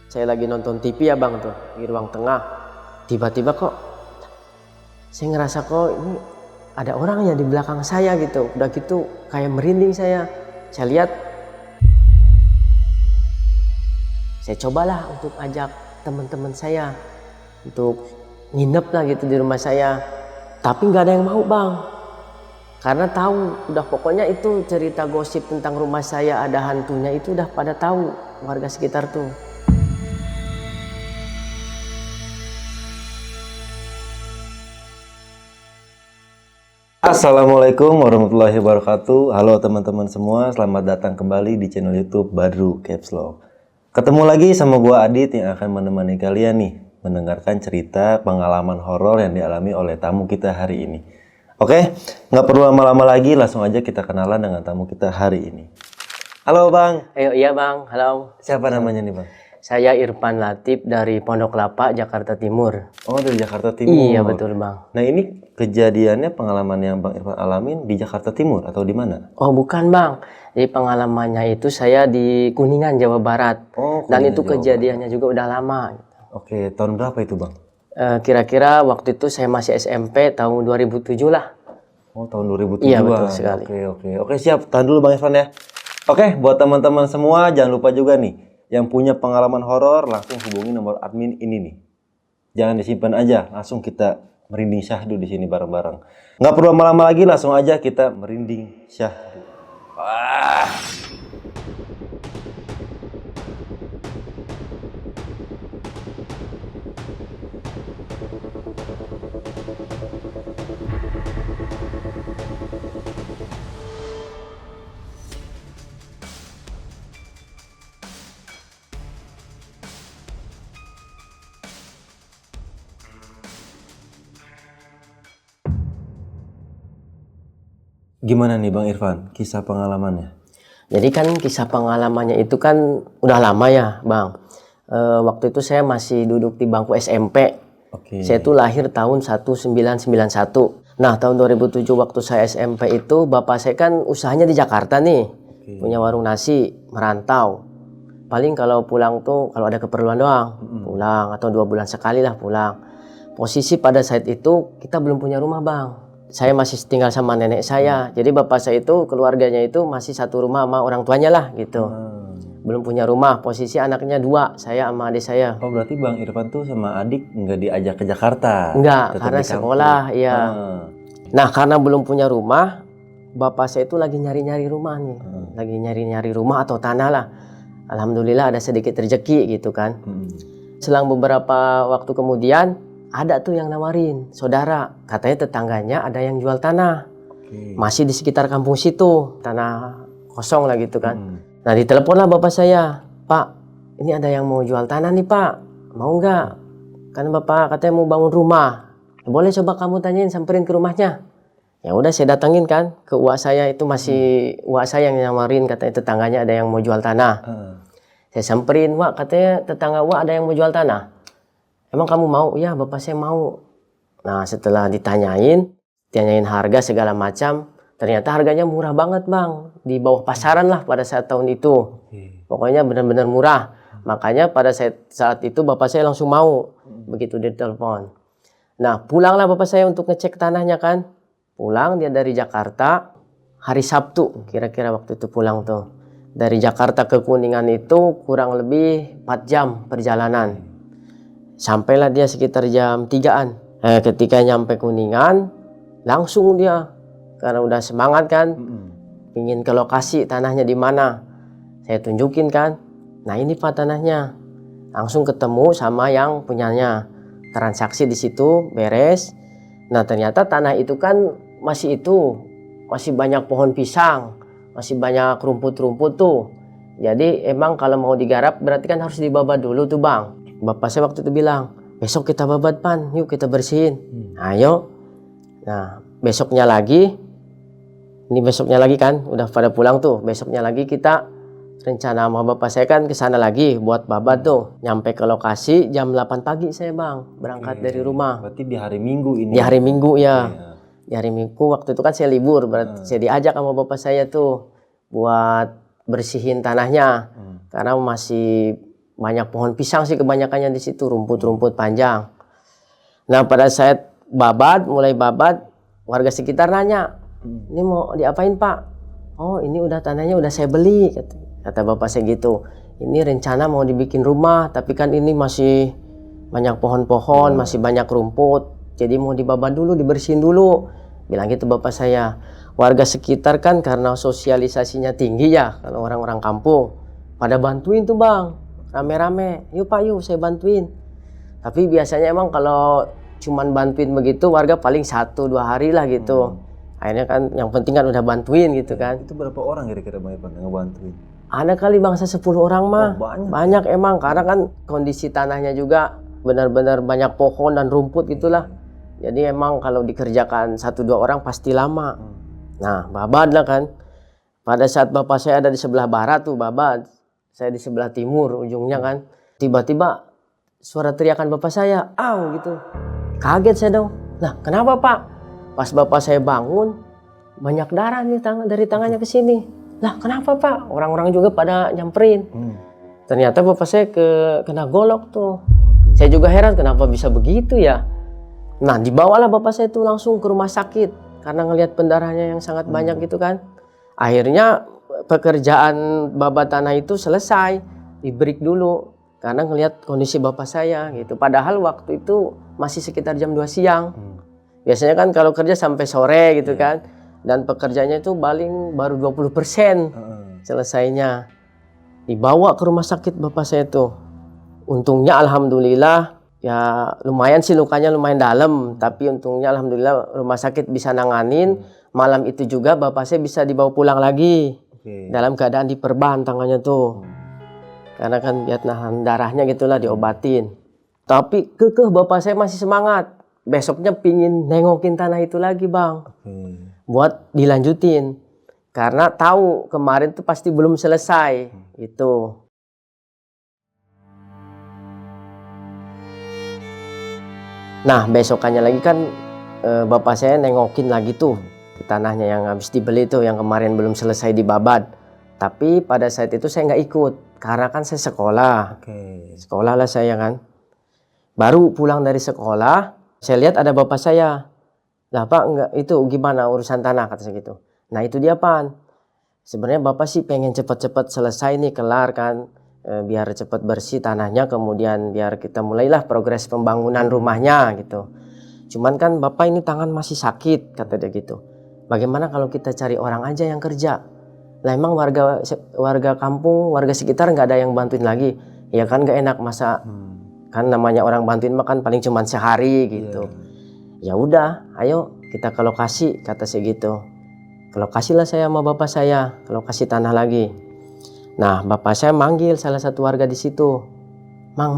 Saya lagi nonton TV ya bang tuh di ruang tengah. Tiba-tiba kok saya ngerasa kok ini ada orang ya di belakang saya gitu. Udah gitu kayak merinding saya. Saya lihat, saya cobalah untuk ajak teman-teman saya untuk nginep lah gitu di rumah saya. Tapi nggak ada yang mau bang. Karena tahu, udah pokoknya itu cerita gosip tentang rumah saya ada hantunya itu udah pada tahu warga sekitar tuh. Assalamualaikum warahmatullahi wabarakatuh. Halo teman-teman semua, selamat datang kembali di channel YouTube Badru Caps Lock. Ketemu lagi sama gua Adit yang akan menemani kalian nih mendengarkan cerita pengalaman horor yang dialami oleh tamu kita hari ini. Oke, nggak perlu lama-lama lagi, langsung aja kita kenalan dengan tamu kita hari ini. Halo Bang. Ayo, iya bang, halo. Siapa namanya nih Bang? Saya Irfan Latif dari Pondok Kelapa, Jakarta Timur. Oh, dari Jakarta Timur. Iya betul bang. Nah ini kejadiannya pengalaman yang Bang Irfan alamin di Jakarta Timur atau di mana? Oh bukan bang, jadi pengalamannya itu saya di Kuningan, Jawa Barat. Oh, Dan Kuningan, itu Jawa kejadiannya juga udah lama. Oke, tahun berapa itu Bang? Kira-kira waktu itu saya masih SMP tahun 2007 lah. Oh, tahun 2007. Iya betul sekali. Oke, siap. Tahan dulu Bang Irfan ya. Oke, buat teman-teman semua jangan lupa juga nih yang punya pengalaman horor langsung hubungi nomor admin ini nih. Jangan disimpan aja, langsung kita merinding syahdu di sini bareng-bareng. Nggak perlu lama-lama lagi, langsung aja kita merinding syahdu. Wah. Gimana nih Bang Irfan, kisah pengalamannya? Jadi kan kisah pengalamannya itu kan udah lama ya bang. Waktu itu saya masih duduk di bangku SMP. Oke. Saya tuh lahir tahun 1991. Nah tahun 2007 waktu saya SMP itu bapak saya kan usahanya di Jakarta nih. Punya warung nasi, merantau. Paling kalau pulang tuh kalau ada keperluan doang. Pulang atau 2 bulan sekali lah pulang. Posisi pada saat itu kita belum punya rumah bang. Saya masih tinggal sama nenek saya. Jadi bapak saya itu keluarganya itu masih satu rumah sama orang tuanya lah gitu. Belum punya rumah. Posisi anaknya 2, saya sama adik saya. Oh berarti Bang Irfan tuh sama adik nggak diajak ke Jakarta? Enggak, Tetap karena di kampung. sekolah ya. Nah karena belum punya rumah, bapak saya itu lagi nyari-nyari rumah nih. Lagi nyari-nyari rumah atau tanah lah. Alhamdulillah ada sedikit rezeki gitu kan. Selang beberapa waktu kemudian ada tuh yang nawarin, saudara, katanya tetangganya ada yang jual tanah. Masih di sekitar kampung situ, tanah kosong lah gitu kan. Nah diteleponlah bapak saya, Pak, ini ada yang mau jual tanah nih Pak, mau nggak? Karena bapak katanya mau bangun rumah. Boleh coba kamu tanyain, samperin ke rumahnya. Ya udah saya datangin kan ke uak saya, itu masih uak saya yang nawarin, katanya tetangganya ada yang mau jual tanah. Saya samperin, Wak, katanya tetangga Wak ada yang mau jual tanah. Emang kamu mau? Ya bapak saya mau. Nah setelah ditanyain harga segala macam, ternyata harganya murah banget bang, di bawah pasaran lah pada saat tahun itu. Pokoknya benar-benar murah. Makanya pada saat itu bapak saya langsung mau begitu ditelepon. Nah pulanglah bapak saya untuk ngecek tanahnya kan. Pulang dia dari Jakarta hari Sabtu, kira-kira waktu itu pulang tuh. Dari Jakarta ke Kuningan itu kurang lebih 4 jam perjalanan. Sampailah dia sekitar jam 3-an. Ketika nyampe Kuningan, langsung dia karena udah semangat kan, ingin ke lokasi tanahnya di mana. Saya tunjukin kan, nah ini Pak tanahnya. Langsung ketemu sama yang punyanya. Transaksi di situ beres. Nah ternyata tanah itu kan masih banyak pohon pisang, masih banyak rumput-rumput tuh. Jadi emang kalau mau digarap berarti kan harus dibabat dulu tuh bang. Bapak saya waktu itu bilang, besok kita babat Pan, yuk kita bersihin. Ayo. Nah besoknya lagi kan, udah pada pulang tuh. Besoknya lagi kita rencana sama bapak saya kan ke sana lagi buat babat tuh. Nyampe ke lokasi jam 8 pagi saya bang, berangkat dari rumah. Berarti di hari Minggu ini? Di hari Minggu ya. Di hari Minggu waktu itu kan saya libur, berarti saya diajak sama bapak saya tuh buat bersihin tanahnya. Karena masih banyak pohon pisang sih kebanyakannya di situ, rumput-rumput panjang. Nah pada saat mulai babat, warga sekitar nanya, ini mau diapain Pak? Oh ini udah tanahnya udah saya beli, kata bapak saya gitu. Ini rencana mau dibikin rumah, tapi kan ini masih banyak pohon-pohon, masih banyak rumput. Jadi mau dibabat dulu, dibersihin dulu. Bilang gitu bapak saya. Warga sekitar kan karena sosialisasinya tinggi ya, kalau orang-orang kampung. Pada bantuin tuh bang, rame-rame. Yuk Pak, yuk saya bantuin. Tapi biasanya emang kalau cuman bantuin begitu, warga paling 1-2 hari lah gitu. Akhirnya kan yang penting kan udah bantuin gitu kan. Itu berapa orang kira-kira Bang Irfan yang ngebantuin? Ada kali bangsa 10 orang mah. Banyak emang, karena kan kondisi tanahnya juga benar-benar banyak pohon dan rumput gitulah. Jadi emang kalau dikerjakan 1-2 orang pasti lama. Nah babat lah kan. Pada saat bapak saya ada di sebelah barat tuh babat, saya di sebelah timur ujungnya kan. Tiba-tiba suara teriakan bapak saya, "Au!" gitu. Kaget saya dong. Nah kenapa Pak? Pas bapak saya bangun, banyak darah nih dari tangannya ke sini. Lah kenapa Pak? Orang-orang juga pada nyamperin. Ternyata bapak saya kena golok tuh. Saya juga heran kenapa bisa begitu ya. Nah dibawalah bapak saya tuh langsung ke rumah sakit. Karena ngelihat pendarahannya yang sangat banyak gitu kan. Akhirnya pekerjaan babat tanah itu selesai. Di break dulu. Karena ngelihat kondisi bapak saya gitu. Padahal waktu itu masih sekitar jam 2 siang. Biasanya kan kalau kerja sampai sore gitu kan. Dan pekerjaannya itu paling baru 20% selesainya. Dibawa ke rumah sakit bapak saya tuh. Untungnya alhamdulillah ya lumayan sih lukanya lumayan dalam. Tapi untungnya alhamdulillah rumah sakit bisa nanganin. Malam itu juga bapak saya bisa dibawa pulang lagi. Dalam keadaan diperban tangannya tuh. Karena kan biar nahan darahnya gitulah diobatin. Tapi kekeh bapak saya masih semangat. Besoknya pingin nengokin tanah itu lagi bang. Buat dilanjutin. Karena tahu kemarin tuh pasti belum selesai. Gitu. Nah besokannya lagi kan bapak saya nengokin lagi tuh tanahnya yang habis dibeli tuh yang kemarin belum selesai dibabat. Tapi pada saat itu saya nggak ikut karena kan saya sekolah. Sekolah lah saya kan. Baru pulang dari sekolah saya lihat ada bapak saya. Lah Pak enggak itu gimana urusan tanah kata saya gitu. Nah itu dia Pan. Sebenarnya bapak sih pengen cepet-cepet selesai nih kelar kan. Biar cepat bersih tanahnya kemudian biar kita mulailah progres pembangunan rumahnya gitu. Cuman kan bapak ini tangan masih sakit kata dia gitu. Bagaimana kalau kita cari orang aja yang kerja? Lah emang warga kampung, warga sekitar nggak ada yang bantuin lagi. Ya kan nggak enak masa kan namanya orang bantuin mah kan paling cuman sehari gitu. Ya udah, ayo kita ke lokasi kata saya gitu. Ke lokasi lah saya sama bapak saya, ke lokasi tanah lagi. Nah bapak saya manggil salah satu warga di situ. Mang,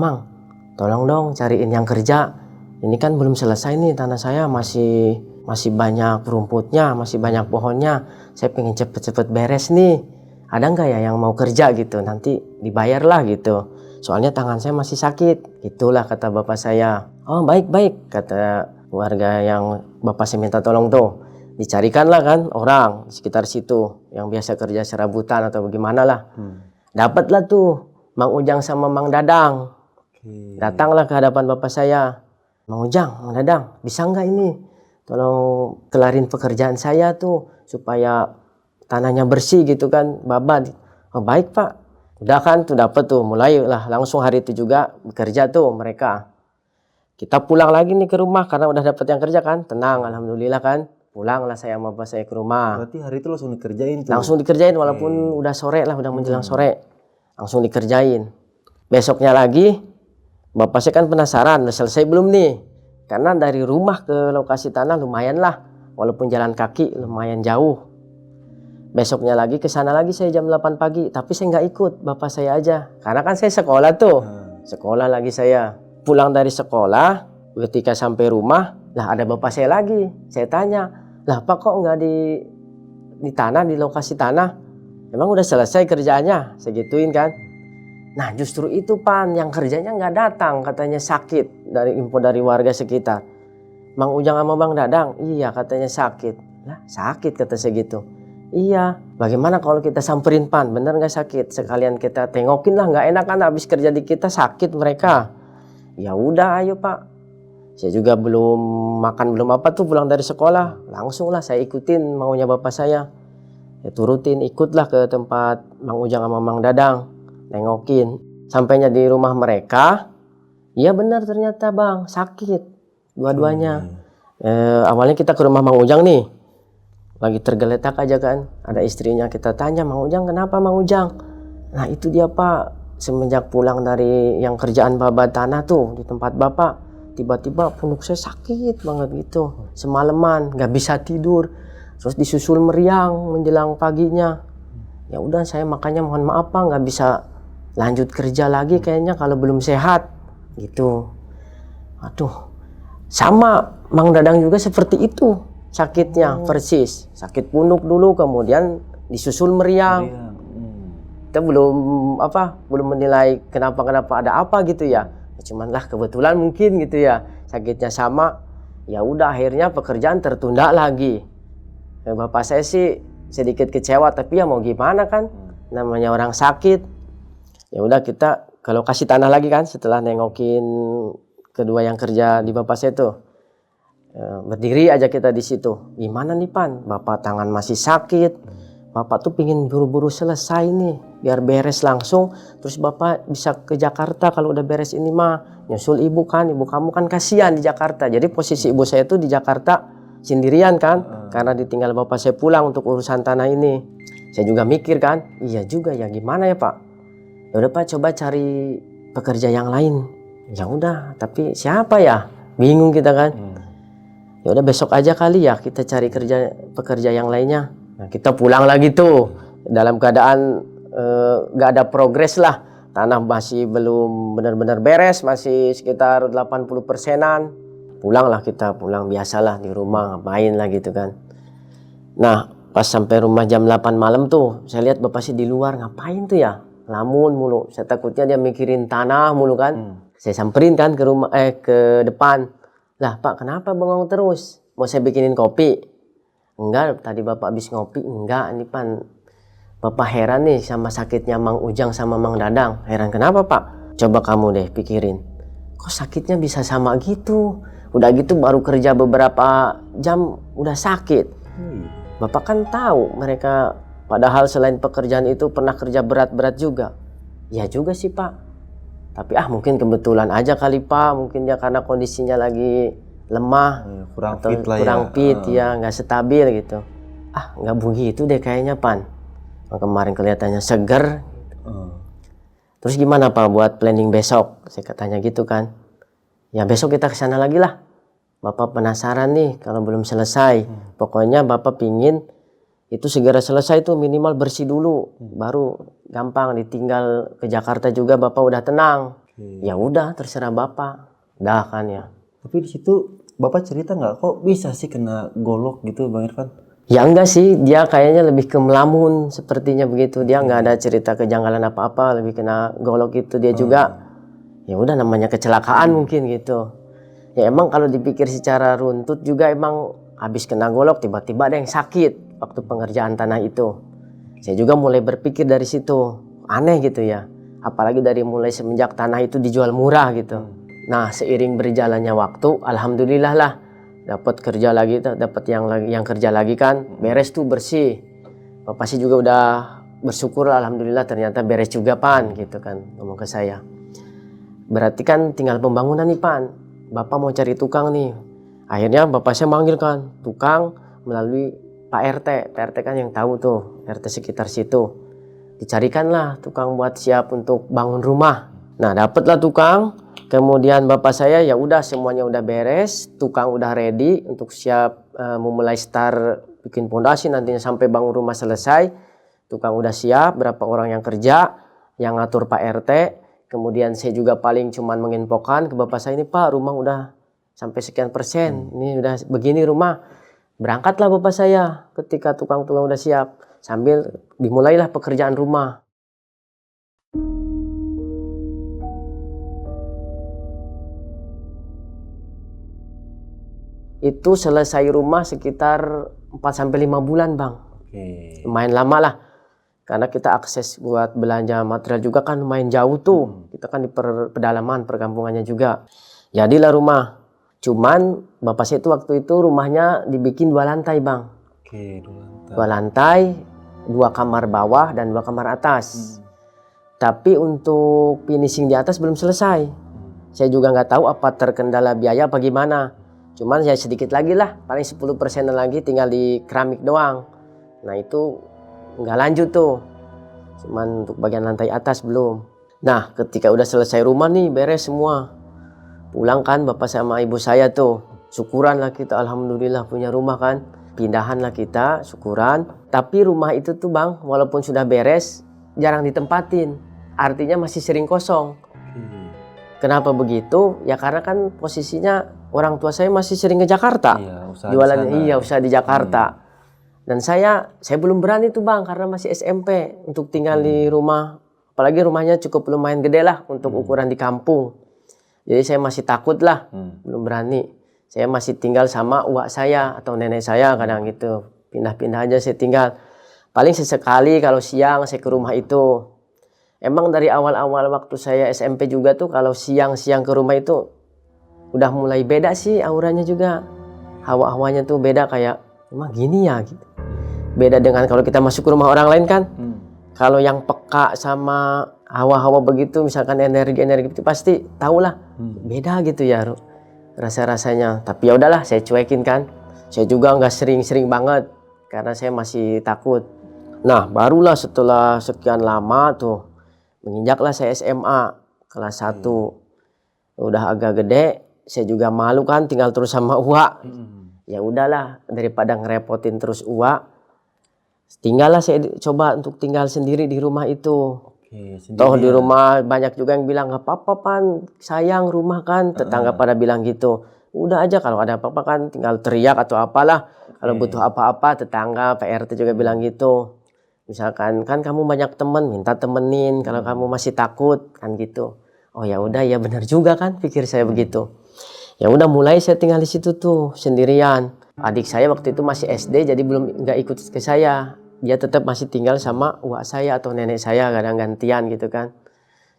tolong dong cariin yang kerja. Ini kan belum selesai nih tanah saya masih banyak rumputnya, masih banyak pohonnya. Saya pengen cepet-cepet beres nih. Ada nggak ya yang mau kerja gitu? Nanti dibayar lah gitu. Soalnya tangan saya masih sakit. Itulah kata bapak saya. Oh baik kata warga yang bapak saya minta tolong tuh. Dicarikanlah kan orang di sekitar situ yang biasa kerja serabutan atau bagaimana lah. Dapatlah tuh Mang Ujang sama Mang Dadang. Datanglah ke hadapan bapak saya. Mang Ujang, Mang Dadang, bisa nggak ini? Tolong kelarin pekerjaan saya tuh supaya tanahnya bersih gitu kan, babat. Oh baik Pak. Udah kan tuh dapat tuh, mulailah langsung hari itu juga bekerja tuh mereka. Kita pulang lagi nih ke rumah karena udah dapat yang kerja kan, tenang alhamdulillah kan. Pulanglah saya sama bapak saya ke rumah. Berarti hari itu langsung dikerjain tuh? Langsung dikerjain walaupun udah sore lah, udah menjelang sore. Langsung dikerjain. Besoknya lagi, bapak saya kan penasaran, udah selesai belum nih? Karena dari rumah ke lokasi tanah lumayan lah. Walaupun jalan kaki lumayan jauh. Besoknya lagi ke sana lagi saya jam 8 pagi. Tapi saya nggak ikut, bapak saya aja. Karena kan saya sekolah tuh. Sekolah lagi saya. Pulang dari sekolah, ketika sampai rumah, lah ada bapak saya lagi. Saya tanya, lah Pak kok nggak di tanah, di lokasi tanah? Emang udah selesai kerjaannya? Saya gituin kan. Nah justru itu Pan, yang kerjanya nggak datang, katanya sakit. Dari info dari warga sekitar. Mang Ujang sama Bang Dadang, iya katanya sakit. Lah sakit kata saya gitu. Iya, Bagaimana kalau kita samperin Pan, bener nggak sakit? Sekalian kita tengokin lah, nggak enak kan habis kerja di kita sakit mereka. Ya udah ayo Pak. Saya juga belum makan belum apa tuh pulang dari sekolah, langsung lah saya ikutin maunya bapak saya. Ya turutin ikutlah ke tempat Mang Ujang sama Mang Dadang, nengokin. Sampainya di rumah mereka, iya benar ternyata Bang, sakit dua-duanya. Awalnya kita ke rumah Mang Ujang nih, lagi tergeletak aja kan, ada istrinya, kita tanya Mang Ujang kenapa Mang Ujang? Nah itu dia Pak, semenjak pulang dari yang kerjaan babat tanah tuh di tempat bapak, tiba-tiba punuk saya sakit banget gitu, semalaman nggak bisa tidur, terus disusul meriang menjelang paginya. Ya udah saya makanya mohon maaf Pak, nggak bisa lanjut kerja lagi kayaknya kalau belum sehat gitu. Aduh, sama Mang Dadang juga seperti itu sakitnya, persis sakit punuk dulu kemudian disusul meriang. Kita belum menilai kenapa ada apa gitu ya, cuman lah kebetulan mungkin gitu ya, sakitnya sama. Ya udah akhirnya pekerjaan tertunda lagi. Bapak saya sih sedikit kecewa, tapi ya mau gimana kan, namanya orang sakit. Ya udah kita ke lokasi tanah lagi kan, setelah nengokin kedua yang kerja di bapak saya tuh. Berdiri aja kita di situ. Gimana nih Pan? Bapak tangan masih sakit. Bapak tuh pingin buru-buru selesai nih, biar beres langsung. Terus Bapak bisa ke Jakarta kalau udah beres ini mah. Nyusul ibu kan, ibu kamu kan kasihan di Jakarta. Jadi posisi ibu saya tuh di Jakarta sendirian kan, karena ditinggal Bapak saya pulang untuk urusan tanah ini. Saya juga mikir kan, iya juga ya, gimana ya Pak? Ya udah Pak, coba cari pekerja yang lain. Ya udah, tapi siapa ya? Bingung kita kan. Ya udah besok aja kali ya kita cari pekerja yang lainnya. Nah, kita pulang lagi tuh dalam keadaan gak ada progres lah. Tanah masih belum benar-benar beres, masih sekitar 80%-an. Pulanglah kita, pulang biasalah di rumah ngapain lah gitu kan. Nah pas sampai rumah jam 8 malam tuh saya lihat bapak sih di luar ngapain tuh ya, lamun mulu. Saya takutnya dia mikirin tanah mulu kan. Saya samperin kan ke rumah ke depan. Lah Pak kenapa bengong terus? Mau saya bikinin kopi? Enggak, tadi Bapak habis ngopi. Enggak, ini Pan, Bapak heran nih sama sakitnya Mang Ujang sama Mang Dadang. Heran kenapa Pak? Coba kamu deh pikirin. Kok sakitnya bisa sama gitu? Udah gitu baru kerja beberapa jam udah sakit. Bapak kan tahu mereka padahal selain pekerjaan itu pernah kerja berat-berat juga. Ya juga sih Pak. Tapi mungkin kebetulan aja kali Pak, mungkin dia karena kondisinya lagi lemah, kurang atau fit lah kurang ya. fit ya, nggak stabil gitu. Nggak begitu deh kayaknya Pan. Kemarin kelihatannya seger. Terus gimana Pak buat planning besok? Saya katanya gitu kan. Ya besok kita kesana lagi lah. Bapak penasaran nih kalau belum selesai. Pokoknya Bapak pingin itu segera selesai tuh, minimal bersih dulu, baru gampang ditinggal ke Jakarta juga Bapak udah tenang. Ya udah terserah Bapak, dah kan ya. Tapi di situ Bapak cerita nggak kok bisa sih kena golok gitu Bang Irfan? Ya enggak sih, dia kayaknya lebih ke melamun sepertinya begitu. Dia nggak ada cerita kejanggalan apa-apa, lebih kena golok gitu dia juga. Ya udah namanya kecelakaan mungkin gitu. Ya emang kalau dipikir secara runtut juga emang habis kena golok tiba-tiba ada yang sakit waktu pengerjaan tanah itu. Saya juga mulai berpikir dari situ, aneh gitu ya. Apalagi dari mulai semenjak tanah itu dijual murah gitu. Nah seiring berjalannya waktu, alhamdulillah lah dapat kerja lagi, dapat yang kerja lagi kan, beres tuh bersih. Bapak sih juga udah bersyukur alhamdulillah ternyata beres juga Pan gitu kan ngomong ke saya. Berarti kan tinggal pembangunan nih Pan. Bapak mau cari tukang nih. Akhirnya bapak saya manggil kan tukang melalui Pak RT. Pak RT kan yang tahu tuh, RT sekitar situ. Dicarikanlah tukang buat siap untuk bangun rumah. Nah dapatlah tukang. Kemudian bapak saya ya udah semuanya udah beres, tukang udah ready untuk siap memulai start bikin pondasi nantinya sampai bangun rumah selesai. Tukang udah siap, berapa orang yang kerja, yang ngatur Pak RT. Kemudian saya juga paling cuman menginfokan ke bapak saya, ini Pak rumah udah sampai sekian persen, ini udah begini rumah. Berangkatlah bapak saya ketika tukang-tukang udah siap, sambil dimulailah pekerjaan rumah. Itu selesai rumah sekitar 4-5 bulan Bang. Oke. Lumayan lama lah. Karena kita akses buat belanja material juga kan lumayan jauh tuh. Kita kan di pedalaman perkampungannya juga. Jadilah rumah. Cuman bapak saya itu waktu itu rumahnya dibikin 2 lantai bang. Oke, 2 lantai. 2 lantai, 2 kamar bawah dan 2 kamar atas. Tapi untuk finishing di atas belum selesai. Saya juga nggak tahu apa terkendala biaya apa gimana. Cuman ya sedikit lagi lah, paling 10% lagi tinggal di keramik doang. Nah itu nggak lanjut tuh. Cuman untuk bagian lantai atas belum. Nah ketika udah selesai rumah nih, beres semua. Pulang kan bapak sama ibu saya tuh. Syukuran lah kita, alhamdulillah punya rumah kan. Pindahan lah kita, syukuran. Tapi rumah itu tuh bang, walaupun sudah beres, jarang ditempatin. Artinya masih sering kosong. Kenapa begitu? Ya karena kan posisinya orang tua saya masih sering ke Jakarta. Iya, usaha Jualan di sana. usaha di Jakarta. Dan saya belum berani tuh bang karena masih SMP untuk tinggal di rumah. Apalagi rumahnya cukup lumayan gede lah untuk ukuran di kampung. Jadi saya masih takut lah, belum berani. Saya masih tinggal sama uak saya atau nenek saya kadang gitu. Pindah-pindah aja saya tinggal. Paling sesekali kalau siang saya ke rumah itu. Emang dari awal-awal waktu saya SMP juga tuh kalau siang-siang ke rumah itu udah mulai beda sih auranya juga. Hawa-hawanya tuh beda kayak emang gini ya gitu. Beda dengan kalau kita masuk ke rumah orang lain kan. Kalau yang peka sama hawa-hawa begitu misalkan energi-energi itu pasti tahulah beda gitu ya rasa-rasanya. Tapi ya udahlah saya cuekin kan. Saya juga nggak sering-sering banget karena saya masih takut. Nah barulah setelah sekian lama tuh menginjaklah saya SMA kelas 1. Udah agak gede, saya juga malu kan tinggal terus sama uak. Ya udahlah daripada ngerepotin terus uak, tinggallah saya coba untuk tinggal sendiri di rumah itu. Toh di rumah banyak juga yang bilang nggak apa-apa pan, sayang rumah kan. Tetangga pada bilang gitu. Udah aja kalau ada apa-apa kan tinggal teriak atau apalah. Kalau butuh apa-apa tetangga PRT juga bilang gitu. Misalkan kan kamu banyak temen, minta temenin. Kalau kamu masih takut kan gitu. Oh ya udah ya benar juga kan pikir saya begitu. Ya udah mulai saya tinggal di situ tuh sendirian. Adik saya waktu itu masih SD jadi belum nggak ikut ke saya. Dia tetap masih tinggal sama uak saya atau nenek saya kadang gantian gitu kan.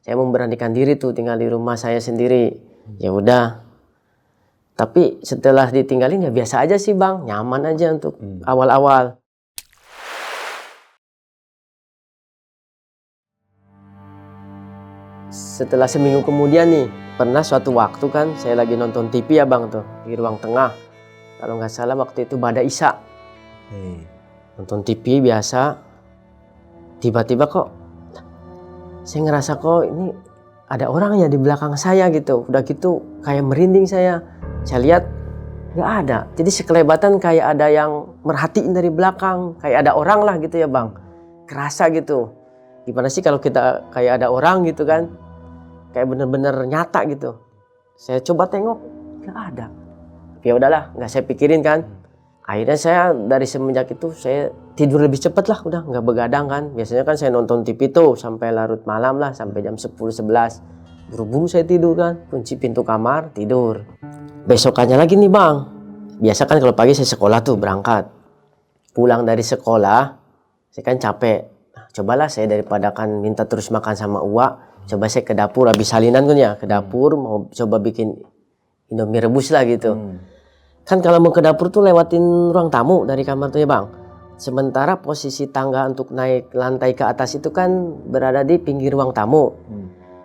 Saya memberanikan diri tuh tinggal di rumah saya sendiri. Ya udah. Tapi setelah ditinggalin ya biasa aja sih bang, nyaman aja untuk awal-awal. Setelah seminggu kemudian nih, pernah suatu waktu kan saya lagi nonton TV ya bang tuh di ruang tengah. Kalau nggak salah waktu itu Bada Isya. Nonton TV biasa, tiba-tiba kok saya ngerasa kok ini ada orang ya di belakang saya gitu. Udah gitu kayak merinding saya. Saya lihat nggak ada. Jadi sekelebatan kayak ada yang merhatiin dari belakang. Kayak ada orang lah gitu ya bang. Kerasa gitu. Gimana sih kalau kita kayak ada orang gitu kan. Kayak bener-bener nyata gitu. Saya coba tengok, nggak ada. Ya udahlah, nggak saya pikirin kan. Akhirnya saya dari semenjak itu saya tidur lebih cepat lah, udah nggak begadang kan. Biasanya kan saya nonton TV tuh sampai larut malam lah, sampai jam 10-11. Buru-buru saya tidur kan, kunci pintu kamar, tidur. Besokannya lagi nih bang. Biasa kan kalau pagi saya sekolah tuh berangkat. Pulang dari sekolah, saya kan capek. Nah, cobalah saya daripada kan minta terus makan sama uak. Coba saya ke dapur habis salinan kan ya, ke dapur mau coba bikin Indomie rebus lah gitu. Kan kalau mau ke dapur tuh lewatin ruang tamu dari kamar tuh ya bang. Sementara posisi tangga untuk naik lantai ke atas itu kan berada di pinggir ruang tamu.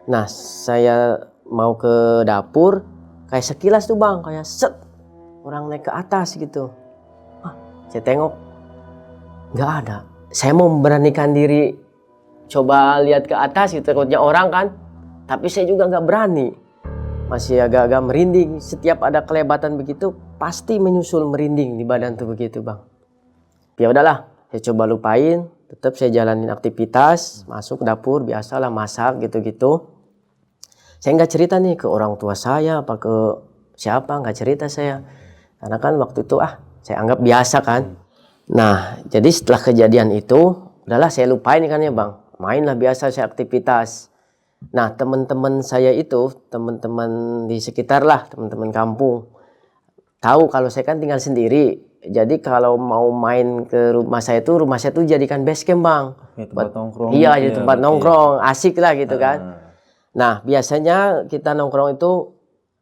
Nah saya mau ke dapur kayak sekilas tuh bang, kayak set orang naik ke atas gitu. Saya tengok nggak ada. Saya mau memberanikan diri coba lihat ke atas gitu, takutnya orang kan. Tapi saya juga nggak berani. Masih agak-agak merinding. Setiap ada kelebatan begitu pasti menyusul merinding di badan tuh begitu bang. Ya udahlah, saya coba lupain. Tetap saya jalanin aktivitas, masuk dapur biasalah masak gitu-gitu. Saya nggak cerita nih ke orang tua saya apa ke siapa, nggak cerita saya. Karena kan waktu itu saya anggap biasa kan. Nah jadi setelah kejadian itu udahlah saya lupain kan ya bang. Mainlah biasa saya aktivitas. Nah teman-teman saya itu, teman-teman di sekitar lah, teman-teman kampung, tahu kalau saya kan tinggal sendiri. Jadi kalau mau main ke rumah saya tuh jadikan base camp bang. Kayak tempat nongkrong. Iya, gitu jadi ya, tempat berarti ya. nongkrong, asik lah gitu kan. Ah, Nah, biasanya kita nongkrong itu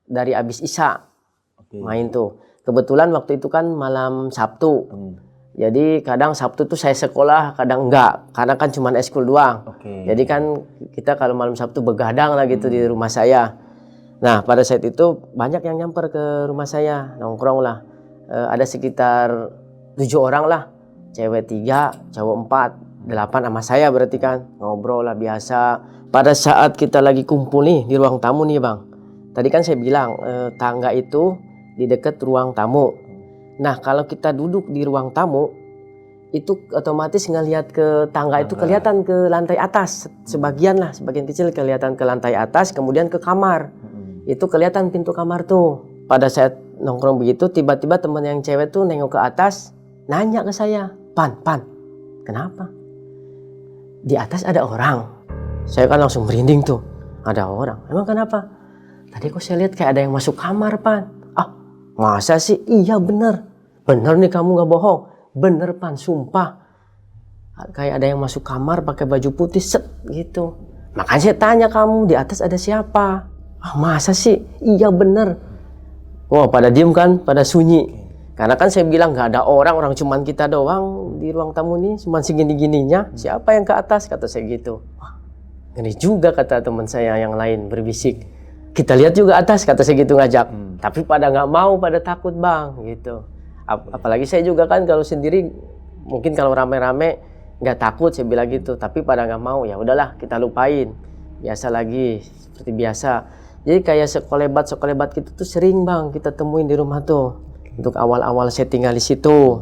dari abis Isya oke. main tuh. Kebetulan waktu itu kan malam Sabtu. Jadi kadang Sabtu tuh saya sekolah, kadang enggak. Karena kan cuma eskul doang. Oke. Jadi kan kita kalau malam Sabtu begadang lah gitu di rumah saya. Nah, pada saat itu banyak yang nyamper ke rumah saya, nongkrong lah. Ada sekitar 7 orang lah. Cewek 3, cowok 4, 8 sama saya berarti kan. Ngobrol lah biasa. Pada saat kita lagi kumpul nih di ruang tamu nih bang. Tadi kan saya bilang tangga itu di dekat ruang tamu. Nah, kalau kita duduk di ruang tamu, itu otomatis ngelihat ke tangga itu kelihatan ke lantai atas. Sebagian kecil kelihatan ke lantai atas, kemudian ke kamar. Itu kelihatan pintu kamar tuh. Pada saat nongkrong begitu, tiba-tiba teman yang cewek tuh nengok ke atas, nanya ke saya, Pan, kenapa? Di atas ada orang. Saya kan langsung merinding tuh, ada orang. Emang kenapa? Tadi kok saya lihat kayak ada yang masuk kamar, Pan. Ah, masa sih? Iya bener. Bener nih kamu gak bohong. Bener, Pan, sumpah. Kayak ada yang masuk kamar pakai baju putih, set gitu. Makanya saya tanya kamu, di atas ada siapa? Ah, masa sih? Iya bener. Wah, pada diem kan, pada sunyi. Karena kan saya bilang nggak ada orang cuman kita doang di ruang tamu nih, cuman segini-gininya. Siapa yang ke atas? Kata saya gitu. Wah, ngeri juga kata teman saya yang lain berbisik. Kita lihat juga atas, kata saya gitu ngajak. Tapi pada nggak mau, pada takut bang, gitu. Apalagi saya juga kan kalau sendiri, mungkin kalau rame-rame nggak takut saya bilang gitu. Tapi pada nggak mau, ya udahlah kita lupain. Biasa lagi, seperti biasa. Jadi kayak sekolebat gitu tuh sering bang kita temuin di rumah tuh. Untuk awal-awal saya tinggal di situ.